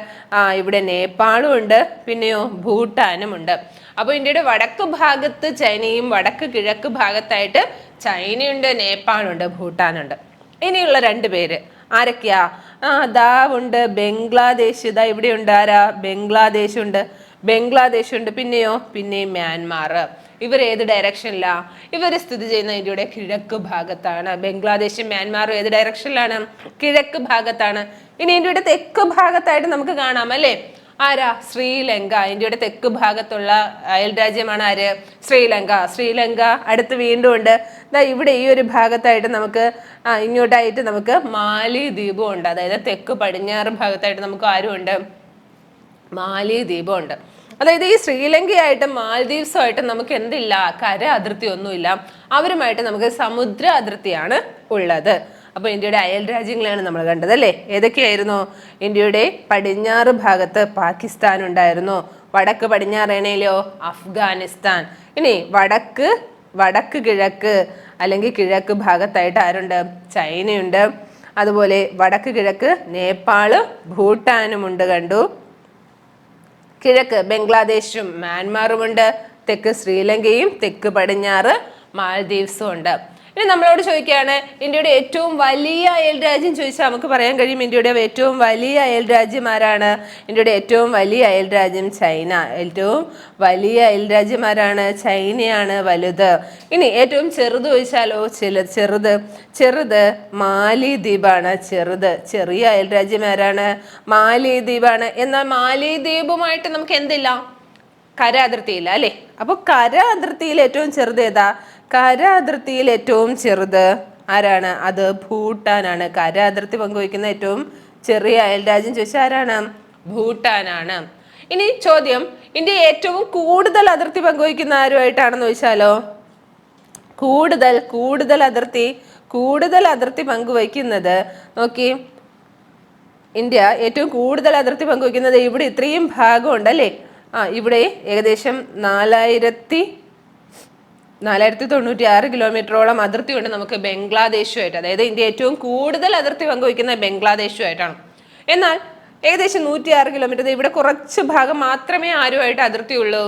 ഇവിടെ നേപ്പാളും ഉണ്ട്, പിന്നെയോ ഭൂട്ടാനും ഉണ്ട്. അപ്പോൾ ഇന്ത്യയുടെ വടക്ക് ഭാഗത്ത് ചൈനയും വടക്ക് കിഴക്ക് ഭാഗത്തായിട്ട് ചൈനയുണ്ട്, നേപ്പാളുണ്ട്, ഭൂട്ടാനുണ്ട്. ഇനിയുള്ള 2 പേര് ആരൊക്കെയാ? ഉണ്ട് ബംഗ്ലാദേശ്. ഇവിടെയുണ്ട് ആരാ? ബംഗ്ലാദേശ് ഉണ്ട്. പിന്നെ മ്യാൻമാർ. ഇവർ ഏത് ഡയറക്ഷനിലാ? ഇവർ സ്ഥിതി ചെയ്യുന്ന ഇന്ത്യയുടെ കിഴക്ക് ഭാഗത്താണ്. ബംഗ്ലാദേശും മ്യാൻമാറും ഏത് ഡയറക്ഷനിലാണ്? കിഴക്ക് ഭാഗത്താണ്. ഇനി ഇന്ത്യയുടെ തെക്ക് ഭാഗത്തായിട്ട് നമുക്ക് കാണാം അല്ലെ? ആരാ? ശ്രീലങ്ക. ഇന്ത്യയുടെ തെക്ക് ഭാഗത്തുള്ള അയൽ രാജ്യമാണ് ആര്? ശ്രീലങ്ക അടുത്ത് വീണ്ടും ഉണ്ട്. ഇവിടെ ഈ ഒരു ഭാഗത്തായിട്ട് നമുക്ക് ഇങ്ങോട്ടായിട്ട് നമുക്ക് മാലിദ്വീപും ഉണ്ട്. അതായത് തെക്ക് പടിഞ്ഞാറ് ഭാഗത്തായിട്ട് നമുക്ക് ആരും ഉണ്ട്? മാലിദ്വീപും ഉണ്ട്. അതായത് ഈ ശ്രീലങ്കയായിട്ടും മാലദ്വീപ്സുമായിട്ടും നമുക്ക് എന്തില്ല, കര അതിർത്തി ഒന്നുമില്ല. അവരുമായിട്ട് നമുക്ക് സമുദ്ര അതിർത്തിയാണ് ഉള്ളത്. അപ്പൊ ഇന്ത്യയുടെ അയൽ രാജ്യങ്ങളാണ് നമ്മൾ കണ്ടത് അല്ലേ. ഏതൊക്കെയായിരുന്നു? ഇന്ത്യയുടെ പടിഞ്ഞാറ് ഭാഗത്ത് പാകിസ്ഥാൻ ഉണ്ടായിരുന്നു. വടക്ക് പടിഞ്ഞാറേനയിലോ അഫ്ഗാനിസ്ഥാൻ. ഇനി വടക്ക് കിഴക്ക് അല്ലെങ്കിൽ കിഴക്ക് ഭാഗത്തായിട്ട് ആരുണ്ട്? ചൈനയുണ്ട്. അതുപോലെ വടക്ക് കിഴക്ക് നേപ്പാള് ഭൂട്ടാനും ഉണ്ട് കണ്ടു. കിഴക്ക് ബംഗ്ലാദേശും മ്യാൻമാറുമുണ്ട്. തെക്ക് ശ്രീലങ്കയും തെക്ക് പടിഞ്ഞാറ് മാലദ്വീപ്സും ഉണ്ട്. ഇനി നമ്മളോട് ചോദിക്കുകയാണ് ഇന്ത്യയുടെ ഏറ്റവും വലിയ അയൽ രാജ്യം ചോദിച്ചാൽ നമുക്ക് പറയാൻ കഴിയും ഇന്ത്യയുടെ ഏറ്റവും വലിയ അയൽ രാജ്യം ആരാണ്? ഇന്ത്യയുടെ ഏറ്റവും വലിയ അയൽ രാജ്യം ചൈന. ഏറ്റവും വലിയ അയൽ രാജ്യം ആരാണ്? ചൈനയാണ് വലുത്. ഇനി ഏറ്റവും ചെറുത് ചോദിച്ചാലോ? ചെറുത് മാലിദ്വീപാണ്. ചെറിയ അയൽ രാജ്യം ആരാണ്? മാലിദ്വീപാണ്. എന്നാൽ മാലിദ്വീപുമായിട്ട് നമുക്ക് എന്തില്ല? കര അതിർത്തിയില്ല അല്ലെ. അപ്പൊ കര അതിർത്തിയിൽ ഏറ്റവും ചെറുത് ഏതാ? കര അതിർത്തിയിൽ ഏറ്റവും ചെറുത് ആരാണ്? അത് ഭൂട്ടാനാണ്. കര അതിർത്തി പങ്കുവയ്ക്കുന്ന ഏറ്റവും ചെറിയ അയൽ രാജ്യം ചോദിച്ചാൽ ആരാണ്? ഭൂട്ടാനാണ്. ഇനി ചോദ്യം, ഇന്ത്യ ഏറ്റവും കൂടുതൽ അതിർത്തി പങ്കുവയ്ക്കുന്ന ആരുമായിട്ടാണെന്ന് ചോദിച്ചാലോ? കൂടുതൽ അതിർത്തി പങ്കുവയ്ക്കുന്നത് നോക്കി, ഇന്ത്യ ഏറ്റവും കൂടുതൽ അതിർത്തി പങ്കുവയ്ക്കുന്നത് ഇവിടെ ഇത്രയും ഭാഗമുണ്ട് അല്ലേ. ഇവിടെ ഏകദേശം 4096 കിലോമീറ്ററോളം അതിർത്തിയുണ്ട് നമുക്ക് ബംഗ്ലാദേശുമായിട്ട്. അതായത് ഇന്ത്യ ഏറ്റവും കൂടുതൽ അതിർത്തി പങ്കുവയ്ക്കുന്ന ബംഗ്ലാദേശുമായിട്ടാണ്. എന്നാൽ ഏകദേശം 106 കിലോമീറ്റർ ഇവിടെ കുറച്ച് ഭാഗം മാത്രമേ ആരുമായിട്ട് അതിർത്തിയുള്ളൂ?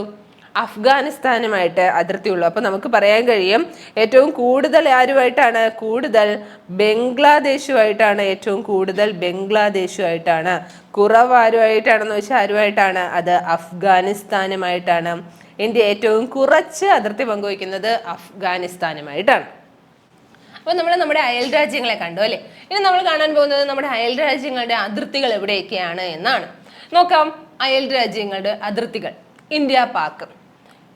അഫ്ഗാനിസ്ഥാനുമായിട്ട് അതിർത്തിയുള്ളൂ. അപ്പൊ നമുക്ക് പറയാൻ കഴിയും ഏറ്റവും കൂടുതൽ ആരുമായിട്ടാണ്? ഏറ്റവും കൂടുതൽ ബംഗ്ലാദേശുമായിട്ടാണ്. കുറവ് ആരുമായിട്ടാണെന്ന് വെച്ചാൽ ആരുമായിട്ടാണ്? അത് അഫ്ഗാനിസ്ഥാനുമായിട്ടാണ്. ഇന്ത്യ ഏറ്റവും കുറച്ച് അതിർത്തി പങ്കുവയ്ക്കുന്നത് അഫ്ഗാനിസ്ഥാനുമായിട്ടാണ്. അപ്പോൾ നമ്മൾ നമ്മുടെ അയൽ രാജ്യങ്ങളെ കണ്ടു അല്ലേ. ഇനി നമ്മൾ കാണാൻ പോകുന്നത് നമ്മുടെ അയൽ രാജ്യങ്ങളുടെ അതിർത്തികൾ എവിടെയൊക്കെയാണ് എന്നാണ്. നോക്കാം. അയൽ രാജ്യങ്ങളുടെ അതിർത്തികൾ. ഇന്ത്യ-പാക്.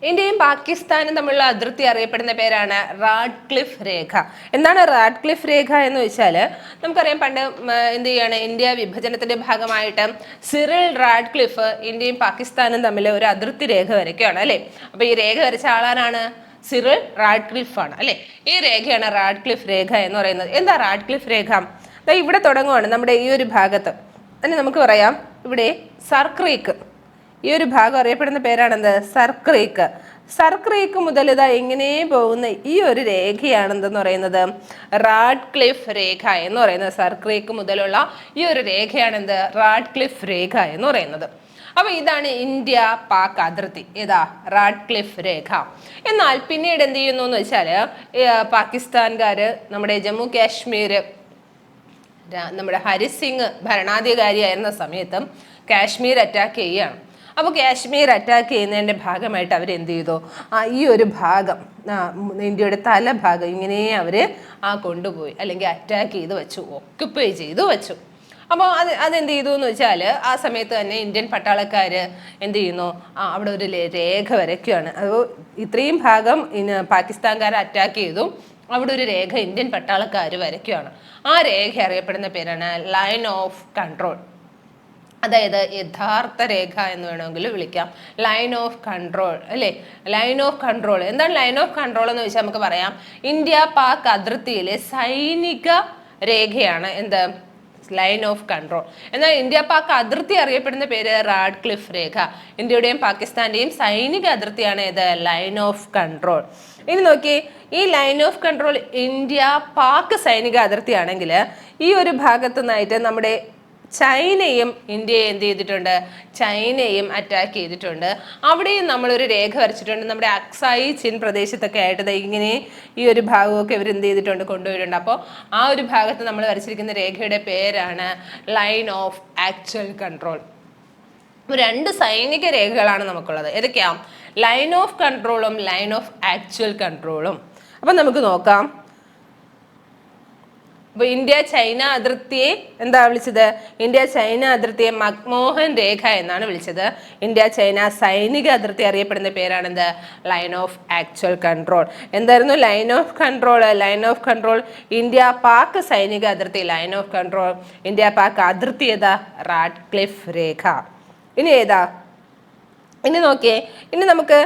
ഇന്ത്യയും പാകിസ്ഥാനും തമ്മിലുള്ള അതിർത്തി അറിയപ്പെടുന്ന പേരാണ് റാഡ്ക്ലിഫ് രേഖ. എന്താണ് റാഡ്ക്ലിഫ് രേഖ എന്ന് വെച്ചാൽ നമുക്കറിയാം, പണ്ട് എന്ത് ചെയ്യാണ്, ഇന്ത്യ വിഭജനത്തിന്റെ ഭാഗമായിട്ട് സിറിൽ റാഡ്ക്ലിഫ് ഇന്ത്യയും പാകിസ്ഥാനും തമ്മിൽ ഒരു അതിർത്തി രേഖ വരയ്ക്കുകയാണ് അല്ലേ. അപ്പൊ ഈ രേഖ വരച്ച ആളാണ്? സിറിൽ റാഡ്ക്ലിഫ് ആണ് അല്ലെ. ഈ രേഖയാണ് റാഡ്ക്ലിഫ് രേഖ എന്ന് പറയുന്നത്. എന്താ റാഡ്ക്ലിഫ് രേഖ? ഇവിടെ തുടങ്ങുവാണ് നമ്മുടെ ഈ ഒരു ഭാഗത്ത്. അതിന് നമുക്ക് പറയാം ഇവിടെ സർക്രീക്ക്. ഈ ഒരു ഭാഗം അറിയപ്പെടുന്ന പേരാണെന്ത്? സർക്രീക്ക്. സർക്രീക്ക് മുതൽ ഇതാ ഇങ്ങനെ പോകുന്ന ഈ ഒരു രേഖയാണ് എന്തെന്ന് പറയുന്നത്? റാഡ്ക്ലിഫ് രേഖ എന്ന് പറയുന്നത്. സർക്രീക്ക് മുതലുള്ള ഈ ഒരു രേഖയാണ് എന്ത്? റാഡ്ക്ലിഫ് രേഖ എന്ന് പറയുന്നത്. അപ്പൊ ഇതാണ് ഇന്ത്യ പാക് അതിർത്തി. ഏതാ? റാഡ്ക്ലിഫ് രേഖ. എന്നാൽ പിന്നീട് എന്ത് ചെയ്യുന്നു എന്ന് വെച്ചാൽ പാകിസ്ഥാൻകാര് നമ്മുടെ ജമ്മു കാശ്മീർ നമ്മുടെ ഹരിസിംഗ് ഭരണാധികാരിയായിരുന്ന സമയത്തും കാശ്മീർ അറ്റാക്ക് ചെയ്യുകയാണ്. അപ്പോൾ കാശ്മീർ അറ്റാക്ക് ചെയ്യുന്നതിൻ്റെ ഭാഗമായിട്ട് അവർ എന്ത് ചെയ്തു? ഈ ഒരു ഭാഗം ഇന്ത്യയുടെ തലഭാഗം ഇങ്ങനെ അവർ കൊണ്ടുപോയി അല്ലെങ്കിൽ അറ്റാക്ക് ചെയ്ത് വെച്ചു, ഓക്യുപ്പൈ ചെയ്തു വെച്ചു. അപ്പോൾ അതെന്ത് ചെയ്തു എന്ന് വെച്ചാൽ ആ സമയത്ത് തന്നെ ഇന്ത്യൻ പട്ടാളക്കാർ എന്ത് ചെയ്യുന്നു? അവിടെ ഒരു രേഖ വരയ്ക്കുകയാണ്. അപ്പോൾ ഇത്രയും ഭാഗം പാകിസ്ഥാൻകാർ അറ്റാക്ക് ചെയ്തു, അവിടെ ഒരു രേഖ ഇന്ത്യൻ പട്ടാളക്കാർ വരയ്ക്കുകയാണ്. ആ രേഖ അറിയപ്പെടുന്ന പേരാണ് ലൈൻ ഓഫ് കൺട്രോൾ. അതായത് യഥാർത്ഥ രേഖ എന്ന് വേണമെങ്കിൽ വിളിക്കാം. ലൈൻ ഓഫ് കൺട്രോൾ അല്ലേ. ലൈൻ ഓഫ് കൺട്രോൾ എന്താണ്? ലൈൻ ഓഫ് കൺട്രോൾ എന്ന് വെച്ചാൽ നമുക്ക് പറയാം ഇന്ത്യ പാക് അതിർത്തിയിലെ സൈനിക രേഖയാണ് എന്ത്? Line of control. എന്നാൽ ഇന്ത്യ പാക് അതിർത്തി അറിയപ്പെടുന്ന പേര് റാഡ്ക്ലിഫ് രേഖ. ഇന്ത്യയുടെയും പാകിസ്ഥാന്റെയും സൈനിക അതിർത്തിയാണ് ഇത് ലൈൻ ഓഫ് കൺട്രോൾ. ഇനി നോക്കി, ഈ line of control India Pak സൈനിക അതിർത്തിയാണെങ്കിൽ ഈ ഒരു ഭാഗത്തു നിന്നായിട്ട് നമ്മുടെ ചൈനയും ഇന്ത്യയെ എന്ത് ചെയ്തിട്ടുണ്ട്? ചൈനയും അറ്റാക്ക് ചെയ്തിട്ടുണ്ട്. അവിടെയും നമ്മളൊരു രേഖ വരച്ചിട്ടുണ്ട്. നമ്മുടെ അക്സായി ചിൻ പ്രദേശത്തൊക്കെ ആയിട്ട് ഇങ്ങനെ ഈ ഒരു ഭാഗമൊക്കെ ഇവർ എന്ത് ചെയ്തിട്ടുണ്ട്? കൊണ്ടുപോയിട്ടുണ്ട്. അപ്പോൾ ആ ഒരു ഭാഗത്ത് നമ്മൾ വരച്ചിരിക്കുന്ന രേഖയുടെ പേരാണ് ലൈൻ ഓഫ് ആക്ച്വൽ കൺട്രോൾ. രണ്ട് സൈനിക രേഖകളാണ് നമുക്കുള്ളത്. ഏതൊക്കെയാ? ലൈൻ ഓഫ് കൺട്രോളും ലൈൻ ഓഫ് ആക്ച്വൽ കൺട്രോളും. അപ്പം നമുക്ക് നോക്കാം. അപ്പോൾ ഇന്ത്യ ചൈന അതിർത്തിയെ എന്താ വിളിച്ചത്? ഇന്ത്യ ചൈന അതിർത്തിയെ മക്മോഹൻ രേഖ എന്നാണ് വിളിച്ചത്. ഇന്ത്യ ചൈന സൈനിക അതിർത്തി അറിയപ്പെടുന്ന പേരാണെന്ത്? Line of actual control. എന്തായിരുന്നു line of control? Line of control India Pak സൈനിക അതിർത്തി. Line of control India Pak അതിർത്തി ഏതാ? റാഡ്ക്ലിഫ് രേഖ. ഇനി ഏതാ? ഇനി നോക്കിയേ, ഇനി നമുക്ക്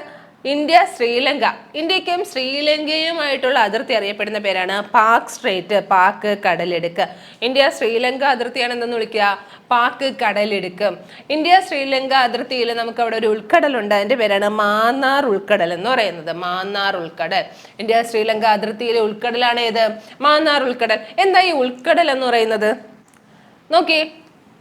ഇന്ത്യ ശ്രീലങ്ക, ഇന്ത്യക്കും ശ്രീലങ്കയുമായിട്ടുള്ള അതിർത്തി അറിയപ്പെടുന്ന പേരാണ് പാക് സ്ട്രേറ്റ്, പാക് കടലിടുക്ക്. ഇന്ത്യ ശ്രീലങ്ക അതിർത്തിയാണ് എന്തെന്ന് വിളിക്കുക? പാക് കടലിടുക്ക്. ഇന്ത്യ ശ്രീലങ്ക അതിർത്തിയിൽ നമുക്ക് അവിടെ ഒരു ഉൾക്കടലുണ്ട്, അതിന്റെ പേരാണ് മാന്നാർ ഉൾക്കടൽ എന്ന് പറയുന്നത്. മാന്നാർ ഉൾക്കടൽ. ഇന്ത്യ ശ്രീലങ്ക അതിർത്തിയിലെ ഉൾക്കടലാണ് ഏത്? മാന്നാർ ഉൾക്കടൽ. എന്താ ഈ ഉൾക്കടൽ എന്ന് പറയുന്നത്? നോക്കി,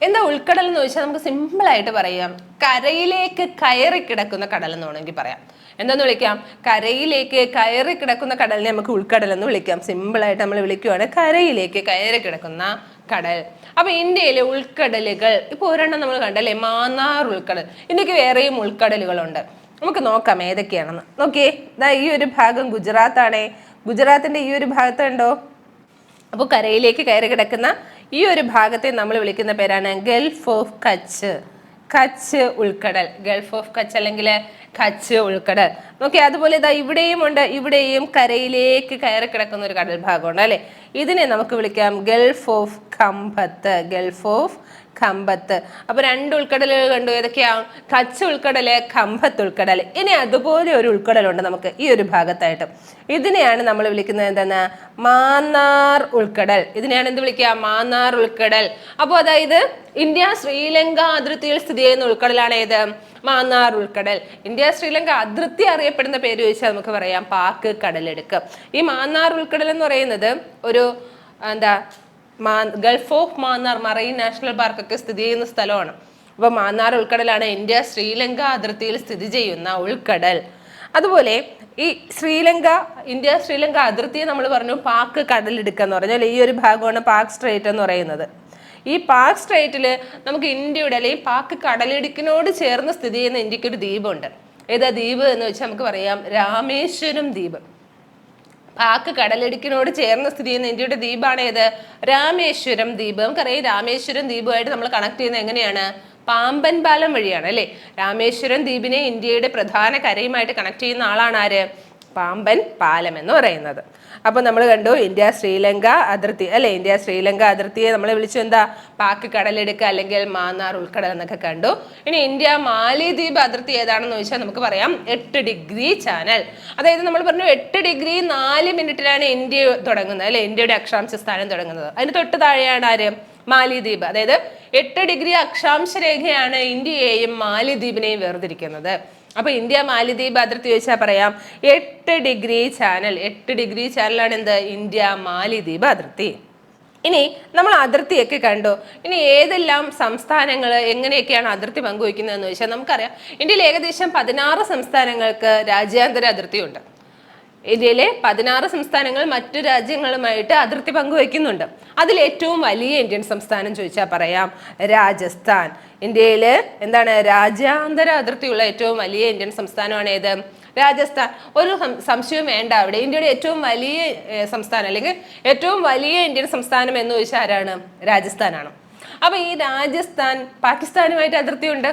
എന്താ ഉൾക്കടൽ എന്ന് ചോദിച്ചാൽ നമുക്ക് സിമ്പിൾ ആയിട്ട് പറയാം, കരയിലേക്ക് കയറി കിടക്കുന്ന കടൽ എന്ന് വേണമെങ്കിൽ പറയാം. എന്താന്ന് വിളിക്കാം? കരയിലേക്ക് കയറി കിടക്കുന്ന കടലിനെ നമുക്ക് ഉൾക്കടൽ എന്ന് വിളിക്കാം. സിമ്പിൾ ആയിട്ട് നമ്മൾ വിളിക്കുവാണ് കരയിലേക്ക് കയറി കിടക്കുന്ന കടൽ. അപ്പൊ ഇന്ത്യയിലെ ഉൾക്കടലുകൾ ഇപ്പൊ ഒരെണ്ണം നമ്മൾ കണ്ടല്ലേ, മാന്നാർ ഉൾക്കടൽ. ഇന്ത്യക്ക് വേറെയും ഉൾക്കടലുകളുണ്ട്. നമുക്ക് നോക്കാം ഏതൊക്കെയാണെന്ന്. നോക്കിയേ, ഇതാ ഈ ഒരു ഭാഗം ഗുജറാത്താണേ. ഗുജറാത്തിന്റെ ഈ ഒരു ഭാഗത്തുണ്ടോ? അപ്പോൾ കരയിലേക്ക് കയറി കിടക്കുന്ന ഈ ഒരു ഭാഗത്തെ നമ്മൾ വിളിക്കുന്ന പേരാണ് ഗൾഫ് ഓഫ് കച്ച്. കച്ച് ഉൾക്കടൽ, ഗൾഫ് ഓഫ് കച്ച് അല്ലെങ്കിൽ കച്ച് ഉൾക്കടൽ. നോക്കി, അതുപോലെ ഇതാ ഇവിടെയും ഉണ്ട്, ഇവിടെയും കരയിലേക്ക് കയറി കിടക്കുന്ന ഒരു കടൽ ഭാഗമുണ്ട് അല്ലെ. ഇതിനെ നമുക്ക് വിളിക്കാം gulf of Khambhat. Gulf of Khambhat. അപ്പൊ രണ്ട് ഉൾക്കടലുകൾ കണ്ടു, ഏതൊക്കെയാ? കച്ച് ഉൾക്കടല്, ഖമ്പത്ത് ഉൾക്കടൽ. ഇനി അതുപോലെ ഒരു ഉൾക്കടലുണ്ട് നമുക്ക് ഈ ഒരു ഭാഗത്തായിട്ട്. ഇതിനെയാണ് നമ്മൾ വിളിക്കുന്നത് എന്തെന്ന്? മാന്നാർ ഉൾക്കടൽ. ഇതിനെയാണ് എന്ത് വിളിക്കുക? മാന്നാർ ഉൾക്കടൽ. അപ്പോൾ അതായത് ഇന്ത്യ ശ്രീലങ്ക അതിർത്തിയിൽ സ്ഥിതി ചെയ്യുന്ന ഉൾക്കടലാണ് ഏത്? മാന്നാർ ഉൾക്കടൽ. ഇന്ത്യ ശ്രീലങ്ക അതിർത്തി അറിയപ്പെടുന്ന പേര് ചോദിച്ചാൽ നമുക്ക് പറയാം പാക് കടലിടുക്ക്. ഈ മാന്നാർ ഉൾക്കടൽ എന്ന് പറയുന്നത് ഒരു എന്താ gulf of Mannar marine national പാർക്കൊക്കെ സ്ഥിതി ചെയ്യുന്ന സ്ഥലമാണ്. അപ്പൊ മാന്നാർ ഉൾക്കടലാണ് ഇന്ത്യ ശ്രീലങ്ക അതിർത്തിയിൽ സ്ഥിതി ചെയ്യുന്ന ഉൾക്കടൽ. അതുപോലെ ഈ ഇന്ത്യ ശ്രീലങ്ക അതിർത്തിയെ നമ്മൾ പറഞ്ഞു പാക് കടലിടുക്ക് എന്ന് പറഞ്ഞാൽ ഈ ഒരു ഭാഗമാണ് പാക് സ്ട്രേറ്റ് എന്ന് പറയുന്നത്. ഈ പാക് സ്ട്രേറ്റില് നമുക്ക് ഇന്ത്യയുടെ അല്ലെങ്കിൽ പാക് കടലിടുക്കിനോട് ചേർന്ന് സ്ഥിതി ചെയ്യുന്ന ഇന്ത്യക്ക് ഒരു ദ്വീപുണ്ട്. ഏതാ ദ്വീപ് എന്ന് വെച്ചാൽ നമുക്ക് പറയാം രാമേശ്വരം ദ്വീപ്. പാക് കടലിടുക്കിനോട് ചേർന്ന് സ്ഥിതി ചെയ്യുന്ന ഇന്ത്യയുടെ ദ്വീപാണ് ഏത്? രാമേശ്വരം ദ്വീപ്. നമുക്കറിയാം രാമേശ്വരം ദ്വീപുമായിട്ട് നമ്മൾ കണക്ട് ചെയ്യുന്നത് എങ്ങനെയാണ്? പാമ്പൻ പാലം വഴിയാണ് അല്ലെ. രാമേശ്വരം ദ്വീപിനെ ഇന്ത്യയുടെ പ്രധാന കരയുമായിട്ട് കണക്ട് ചെയ്യുന്ന ആളാണ് ആര്? പാമ്പൻ പാലം എന്ന് പറയുന്നത്. അപ്പൊ നമ്മൾ കണ്ടു ഇന്ത്യ ശ്രീലങ്ക അതിർത്തി അല്ലെ. ഇന്ത്യ ശ്രീലങ്ക അതിർത്തിയെ നമ്മൾ വിളിച്ചു എന്താ? പാക് കടലിടുക്ക് അല്ലെങ്കിൽ മാന്നാർ ഉൾക്കടൽ എന്നൊക്കെ കണ്ടു. ഇനി ഇന്ത്യ മാലിദ്വീപ് അതിർത്തി ഏതാണെന്ന് ചോദിച്ചാൽ നമുക്ക് പറയാം 8 ഡിഗ്രി ചാനൽ. അതായത് നമ്മൾ പറഞ്ഞു 8 ഡിഗ്രി 4 മിനിറ്റിലാണ് ഇന്ത്യ തുടങ്ങുന്നത് അല്ലെ. ഇന്ത്യയുടെ അക്ഷാംശ സ്ഥാനം തുടങ്ങുന്നത്. അതിന് തൊട്ട് താഴെയാണ് ആര്? മാലിദ്വീപ്. അതായത് 8 ഡിഗ്രി അക്ഷാംശ രേഖയാണ് ഇന്ത്യയെയും മാലിദ്വീപിനെയും വേർതിരിക്കുന്നത്. അപ്പൊ ഇന്ത്യ മാലിദ്വീപ് അതിർത്തി ചോദിച്ചാൽ പറയാം 8 ഡിഗ്രി ചാനൽ. 8 ഡിഗ്രി ചാനലാണ് എന്ത്? ഇന്ത്യ മാലിദ്വീപ് അതിർത്തി. ഇനി നമ്മൾ അതിർത്തിയൊക്കെ കണ്ടു. ഇനി ഏതെല്ലാം സംസ്ഥാനങ്ങൾ എങ്ങനെയൊക്കെയാണ് അതിർത്തി പങ്കുവയ്ക്കുന്നതെന്ന് ചോദിച്ചാൽ നമുക്കറിയാം ഇന്ത്യയിൽ ഏകദേശം 16 സംസ്ഥാനങ്ങൾക്ക് രാജ്യാന്തര അതിർത്തിയുണ്ട്. ഇന്ത്യയിലെ 16 സംസ്ഥാനങ്ങൾ മറ്റു രാജ്യങ്ങളുമായിട്ട് അതിർത്തി പങ്കുവയ്ക്കുന്നുണ്ട്. അതിൽ ഏറ്റവും വലിയ ഇന്ത്യൻ സംസ്ഥാനം ചോദിച്ചാൽ പറയാം രാജസ്ഥാൻ. ഇന്ത്യയിൽ എന്താണ് രാജ്യാന്തര അതിർത്തിയുള്ള ഏറ്റവും വലിയ ഇന്ത്യൻ സംസ്ഥാനമാണ് ഏത്? രാജസ്ഥാൻ. ഒരു സംശയവും വേണ്ട അവിടെ. ഇന്ത്യയുടെ ഏറ്റവും വലിയ സംസ്ഥാനം അല്ലെങ്കിൽ ഏറ്റവും വലിയ ഇന്ത്യൻ സംസ്ഥാനം എന്ന് ചോദിച്ചാൽ ആരാണ്? രാജസ്ഥാനാണ്. അപ്പൊ ഈ രാജസ്ഥാൻ പാകിസ്ഥാനുമായിട്ട് അതിർത്തിയുണ്ട്.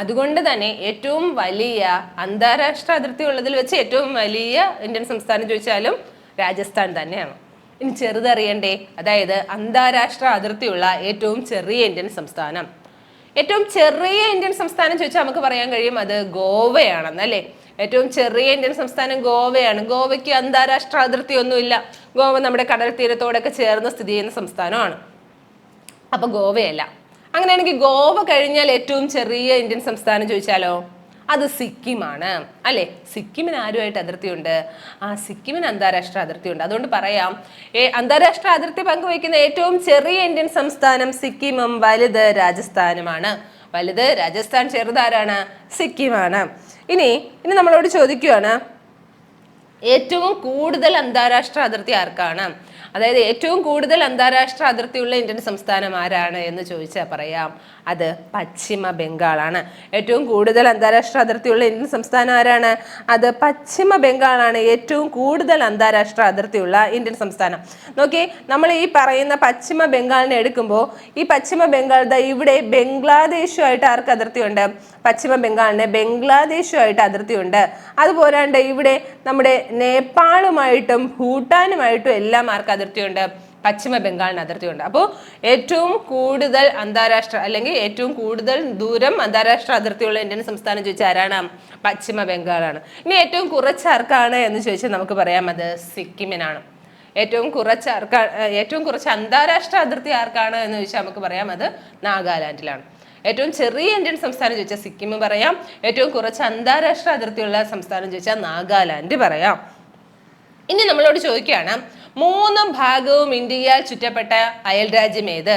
അതുകൊണ്ട് തന്നെ ഏറ്റവും വലിയ അന്താരാഷ്ട്ര അതിർത്തി ഉള്ളതിൽ വെച്ച് ഏറ്റവും വലിയ ഇന്ത്യൻ സംസ്ഥാനം ചോദിച്ചാലും രാജസ്ഥാൻ തന്നെയാണ്. ഇനി ചെറുതറിയണ്ടേ? അതായത് അന്താരാഷ്ട്ര അതിർത്തിയുള്ള ഏറ്റവും ചെറിയ ഇന്ത്യൻ സംസ്ഥാനം. ഏറ്റവും ചെറിയ ഇന്ത്യൻ സംസ്ഥാനം ചോദിച്ചാൽ നമുക്ക് പറയാൻ കഴിയും അത് ഗോവയാണെന്ന് അല്ലേ. ഏറ്റവും ചെറിയ ഇന്ത്യൻ സംസ്ഥാനം ഗോവയാണ്. ഗോവയ്ക്ക് അന്താരാഷ്ട്ര അതിർത്തി ഒന്നുമില്ല. ഗോവ നമ്മുടെ കടൽ തീരത്തോടൊക്കെ ചേർന്ന് സ്ഥിതി ചെയ്യുന്ന സംസ്ഥാനമാണ്. അപ്പൊ ഗോവയല്ല. അങ്ങനെയാണെങ്കിൽ ഗോവ കഴിഞ്ഞാൽ ഏറ്റവും ചെറിയ ഇന്ത്യൻ സംസ്ഥാനം ചോദിച്ചാലോ അത് സിക്കിമാണ് അല്ലെ. സിക്കിമിന് ആരുമായിട്ട് അതിർത്തിയുണ്ട്? സിക്കിമിന് അന്താരാഷ്ട്ര അതിർത്തിയുണ്ട്. അതുകൊണ്ട് പറയാം അന്താരാഷ്ട്ര അതിർത്തി പങ്കുവയ്ക്കുന്ന ഏറ്റവും ചെറിയ ഇന്ത്യൻ സംസ്ഥാനം സിക്കിമും വലുത് രാജസ്ഥാനുമാണ്. വലുത് രാജസ്ഥാൻ, ചെറുതാരാണ്? സിക്കിമാണ്. ഇനി നമ്മളോട് ചോദിക്കുകയാണ് ഏറ്റവും കൂടുതൽ അന്താരാഷ്ട്ര അതിർത്തി ആർക്കാണ്? അതായത് ഏറ്റവും കൂടുതൽ അന്താരാഷ്ട്ര അതിർത്തിയുള്ള ഇന്ത്യൻ സംസ്ഥാനം ആരാണ് എന്ന് ചോദിച്ചാൽ പറയാം അത് പശ്ചിമ ബംഗാളാണ്. ഏറ്റവും കൂടുതൽ അന്താരാഷ്ട്ര അതിർത്തിയുള്ള ഇന്ത്യൻ സംസ്ഥാനം ആരാണ്? അത് പശ്ചിമ ബംഗാളാണ് ഏറ്റവും കൂടുതൽ അന്താരാഷ്ട്ര അതിർത്തിയുള്ള ഇന്ത്യൻ സംസ്ഥാനം. നോക്കി, നമ്മൾ ഈ പറയുന്ന പശ്ചിമ ബംഗാളിനെ എടുക്കുമ്പോൾ ഈ പശ്ചിമ ബംഗാൾ ഇവിടെ ബംഗ്ലാദേശുമായിട്ട് ആർക്ക് അതിർത്തിയുണ്ട്? പശ്ചിമ ബംഗാളിന് ബംഗ്ലാദേശുമായിട്ട് അതിർത്തിയുണ്ട്. അതുപോരാണ്ട് ഇവിടെ നമ്മുടെ നേപ്പാളുമായിട്ടും ഭൂട്ടാനുമായിട്ടും എല്ലാം ആർക്ക് അതിർത്തിയുണ്ട്? പശ്ചിമ ബംഗാളിന് അതിർത്തിയുണ്ട്. അപ്പോൾ ഏറ്റവും കൂടുതൽ അന്താരാഷ്ട്ര അല്ലെങ്കിൽ ഏറ്റവും കൂടുതൽ ദൂരം അന്താരാഷ്ട്ര അതിർത്തിയുള്ള ഇന്ത്യൻ സംസ്ഥാനം ചോദിച്ചാൽ ആരാണ്? പശ്ചിമ ബംഗാളാണ്. ഇനി ഏറ്റവും കുറച്ച് ആർക്കാണ് എന്ന് ചോദിച്ചാൽ നമുക്ക് പറയാം അത് സിക്കിമിനാണ്. ഏറ്റവും കുറച്ച് അന്താരാഷ്ട്ര അതിർത്തി ആർക്കാണ് എന്ന് ചോദിച്ചാൽ നമുക്ക് പറയാം അത് നാഗാലാൻഡിലാണ്. ഏറ്റവും ചെറിയ ഇന്ത്യൻ സംസ്ഥാനം ചോദിച്ചാൽ സിക്കിം പറയാം. ഏറ്റവും കുറച്ച് അന്താരാഷ്ട്ര അതിർത്തിയുള്ള സംസ്ഥാനം ചോദിച്ചാൽ നാഗാലാൻഡ് പറയാം. ഇനി നമ്മളോട് ചോദിക്കുകയാണ് 3 ഭാഗവും ഇന്ത്യയാൽ ചുറ്റപ്പെട്ട അയൽ രാജ്യം ഏത്?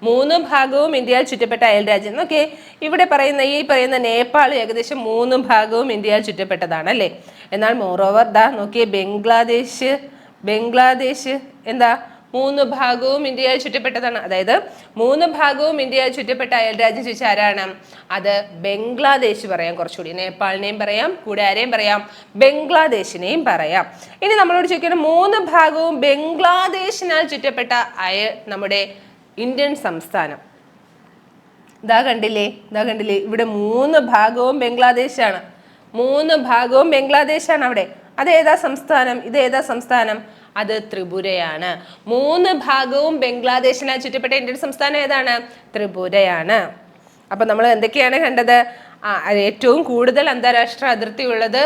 3 ഭാഗവും ഇന്ത്യയാൽ ചുറ്റപ്പെട്ട അയൽ രാജ്യം. നോക്കിയേ, ഇവിടെ പറയുന്ന നേപ്പാൾ ഏകദേശം 3 ഭാഗവും ഇന്ത്യയാൽ ചുറ്റപ്പെട്ടതാണ് അല്ലേ. എന്നാൽ മോറോവർ നോക്കിയേ, ബംഗ്ലാദേശ് എന്താ 3 ഭാഗവും ഇന്ത്യയാൽ ചുറ്റപ്പെട്ടതാണ്. അതായത് 3 ഭാഗവും ഇന്ത്യയാൽ ചുറ്റപ്പെട്ട അയൽ രാജ്യം ചോദിച്ചാൽ ആരാണ്? അത് ബംഗ്ലാദേശ് പറയാം. കുറച്ചുകൂടി നേപ്പാളിനെയും പറയാം, കൂടെ ആരെയും പറയാം? ബംഗ്ലാദേശിനെയും പറയാം. ഇനി നമ്മളോട് ചോദിക്കണം 3 ഭാഗവും ബംഗ്ലാദേശിനാൽ ചുറ്റപ്പെട്ട നമ്മുടെ ഇന്ത്യൻ സംസ്ഥാനം. ഇതാ കണ്ടില്ലേ ഇവിടെ 3 ഭാഗവും ബംഗ്ലാദേശാണ്. 3 ഭാഗവും ബംഗ്ലാദേശാണ് അവിടെ. അതേതാ സംസ്ഥാനം? ഇതേതാ സംസ്ഥാനം? അത് ത്രിപുരയാണ്. 3 ഭാഗവും ബംഗ്ലാദേശിനാൽ ചുറ്റപ്പെട്ട ഇന്ത്യൻ സംസ്ഥാനം ഏതാണ്? ത്രിപുരയാണ്. അപ്പൊ നമ്മൾ എന്തൊക്കെയാണ് കണ്ടത്? ഏറ്റവും കൂടുതൽ അന്താരാഷ്ട്ര അതിർത്തി ഉള്ളത്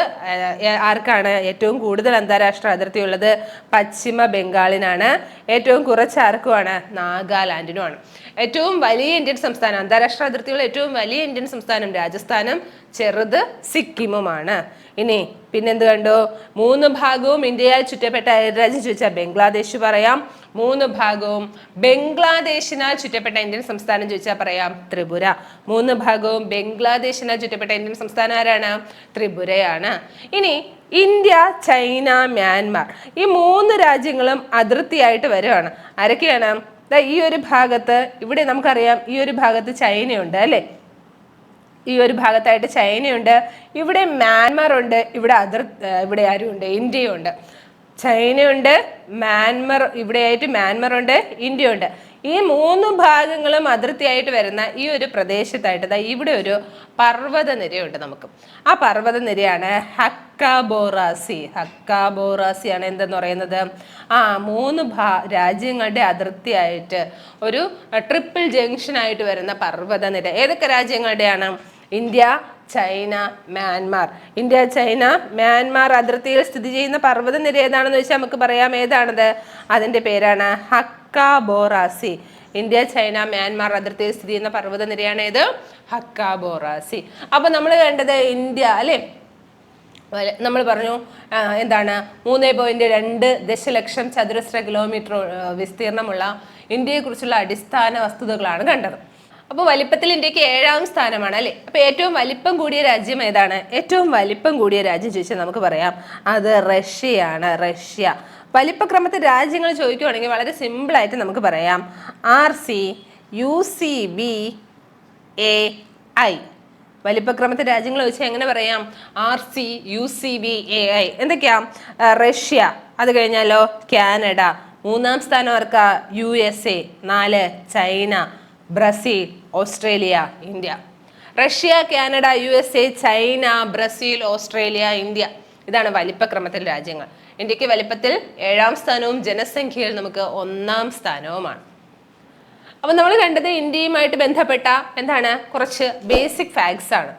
ആർക്കാണ്? ഏറ്റവും കൂടുതൽ അന്താരാഷ്ട്ര അതിർത്തി ഉള്ളത് പശ്ചിമ ബംഗാളിനാണ്. ഏറ്റവും കുറച്ച് ആർക്കുമാണ്? നാഗാലാൻഡിനുമാണ്. ഏറ്റവും വലിയ ഇന്ത്യൻ സംസ്ഥാനം, അന്താരാഷ്ട്ര അതിർത്തിയുള്ള ഏറ്റവും വലിയ ഇന്ത്യൻ സംസ്ഥാനം രാജസ്ഥാനും, ചെറുത് സിക്കിമുമാണ്. ഇനി പിന്നെന്ത് കണ്ടു? 3 ഭാഗവും ഇന്ത്യയാൽ ചുറ്റപ്പെട്ട രാജ്യം ചോദിച്ചാൽ ബംഗ്ലാദേശ് പറയാം. 3 ഭാഗവും ബംഗ്ലാദേശിനാൽ ചുറ്റപ്പെട്ട ഇന്ത്യൻ സംസ്ഥാനം ചോദിച്ചാൽ പറയാം ത്രിപുര. 3 ഭാഗവും ബംഗ്ലാദേശിനാൽ ചുറ്റപ്പെട്ട ഇന്ത്യൻ സംസ്ഥാനം ആരാണ്? ത്രിപുരയാണ്. ഇനി ഇന്ത്യ, ചൈന, മ്യാൻമാർ ഈ 3 രാജ്യങ്ങളും അതിർത്തിയായിട്ട് വരുവാണ്. ആരൊക്കെയാണ്? ഈ ഒരു ഭാഗത്ത് ഇവിടെ നമുക്കറിയാം ഈ ഒരു ഭാഗത്ത് ചൈനയുണ്ട് അല്ലേ. ഈ ഒരു ഭാഗത്തായിട്ട് ചൈനയുണ്ട്, ഇവിടെ മ്യാൻമാർ ഉണ്ട്, ഇവിടെ ആരുണ്ട്? ഇന്ത്യയുണ്ട്. ചൈനയുണ്ട്, ഇവിടെയായിട്ട് മ്യാൻമാർ ഉണ്ട്, ഇന്ത്യ ഉണ്ട്. ഈ 3 ഭാഗങ്ങളും അതിർത്തിയായിട്ട് വരുന്ന ഈ ഒരു പ്രദേശത്തായിട്ട് ഇവിടെ ഒരു പർവ്വതനിരയുണ്ട് നമുക്ക്. ആ പർവ്വതനിരയാണ് ഹക്കാബോറാസിയാണ് എന്തെന്ന് പറയുന്നത്? 3 രാജ്യങ്ങളുടെ അതിർത്തിയായിട്ട് ഒരു ട്രിപ്പിൾ ജംഗ്ഷൻ ആയിട്ട് വരുന്ന പർവ്വതനിര. ഏതൊക്കെ രാജ്യങ്ങളുടെയാണ്? India, China, Myanmar. India, China, Myanmar അതിർത്തിയിൽ സ്ഥിതി ചെയ്യുന്ന പർവ്വതനിര ഏതാണെന്ന് വെച്ചാൽ നമുക്ക് പറയാം ഏതാണത്? അതിന്റെ പേരാണ് ഹക്കാബോറാസി. ഇന്ത്യ, ചൈന, മ്യാൻമാർ അതിർത്തിയിൽ സ്ഥിതി ചെയ്യുന്ന പർവ്വതനിരയാണ് ഏത്? ഹക്കാബോറാസി. അപ്പൊ നമ്മൾ കണ്ടത് ഇന്ത്യ അല്ലെ. നമ്മൾ പറഞ്ഞു എന്താണ്? 3.2 ദശലക്ഷം ചതുരശ്ര കിലോമീറ്റർ വിസ്തീർണമുള്ള ഇന്ത്യയെക്കുറിച്ചുള്ള അടിസ്ഥാന വസ്തുതകളാണ് കണ്ടത്. അപ്പോൾ വലിപ്പത്തിൽ ഇന്ത്യക്ക് 7ാം സ്ഥാനമാണ് അല്ലേ. അപ്പോൾ ഏറ്റവും വലിപ്പം കൂടിയ രാജ്യം ഏതാണ്? ഏറ്റവും വലിപ്പം കൂടിയ രാജ്യം ചോദിച്ചാൽ നമുക്ക് പറയാം അത് റഷ്യയാണ്. റഷ്യ. വലിപ്പക്രമത്തിൽ രാജ്യങ്ങൾ ചോദിക്കുവാണെങ്കിൽ വളരെ സിമ്പിളായിട്ട് നമുക്ക് പറയാം RCUCBAI. വലിപ്പക്രമത്തിൽ രാജ്യങ്ങൾ ചോദിച്ചാൽ എങ്ങനെ പറയാം? RCUCBAI. എന്തൊക്കെയാ? റഷ്യ, അത് കഴിഞ്ഞാലോ കാനഡ, 3ാം സ്ഥാനം ആർക്കാ? USA, 4 China, Brazil, Australia, India. Russia, Canada, USA, China, Brazil, Australia, India. ഇതാണ് വലിപ്പക്രമത്തിൽ രാജ്യങ്ങൾ. ഇന്ത്യക്ക് വലിപ്പത്തിൽ 7ാം സ്ഥാനവും ജനസംഖ്യയിൽ നമുക്ക് 1ാം സ്ഥാനവുമാണ്. അപ്പം നമ്മൾ കണ്ടത് ഇന്ത്യയുമായിട്ട് ബന്ധപ്പെട്ട കുറച്ച് ബേസിക് ഫാക്ട്സ് ആണ്.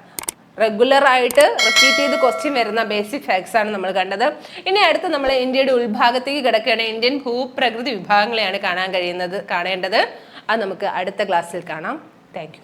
റെഗുലർ ആയിട്ട് റിപ്പീറ്റ് ചെയ്ത് ക്വസ്റ്റ്യൻ വരുന്ന ബേസിക് ഫാക്ട്സ് ആണ് നമ്മൾ കണ്ടത്. ഇനി അടുത്ത് നമ്മൾ ഇന്ത്യയുടെ ഉൾഭാഗത്തേക്ക് കിടക്കുകയാണ്. ഇന്ത്യൻ ഭൂപ്രകൃതി വിഭാഗങ്ങളെയാണ് കാണേണ്ടത്. അത് നമുക്ക് അടുത്ത ക്ലാസ്സിൽ കാണാം. Thank you.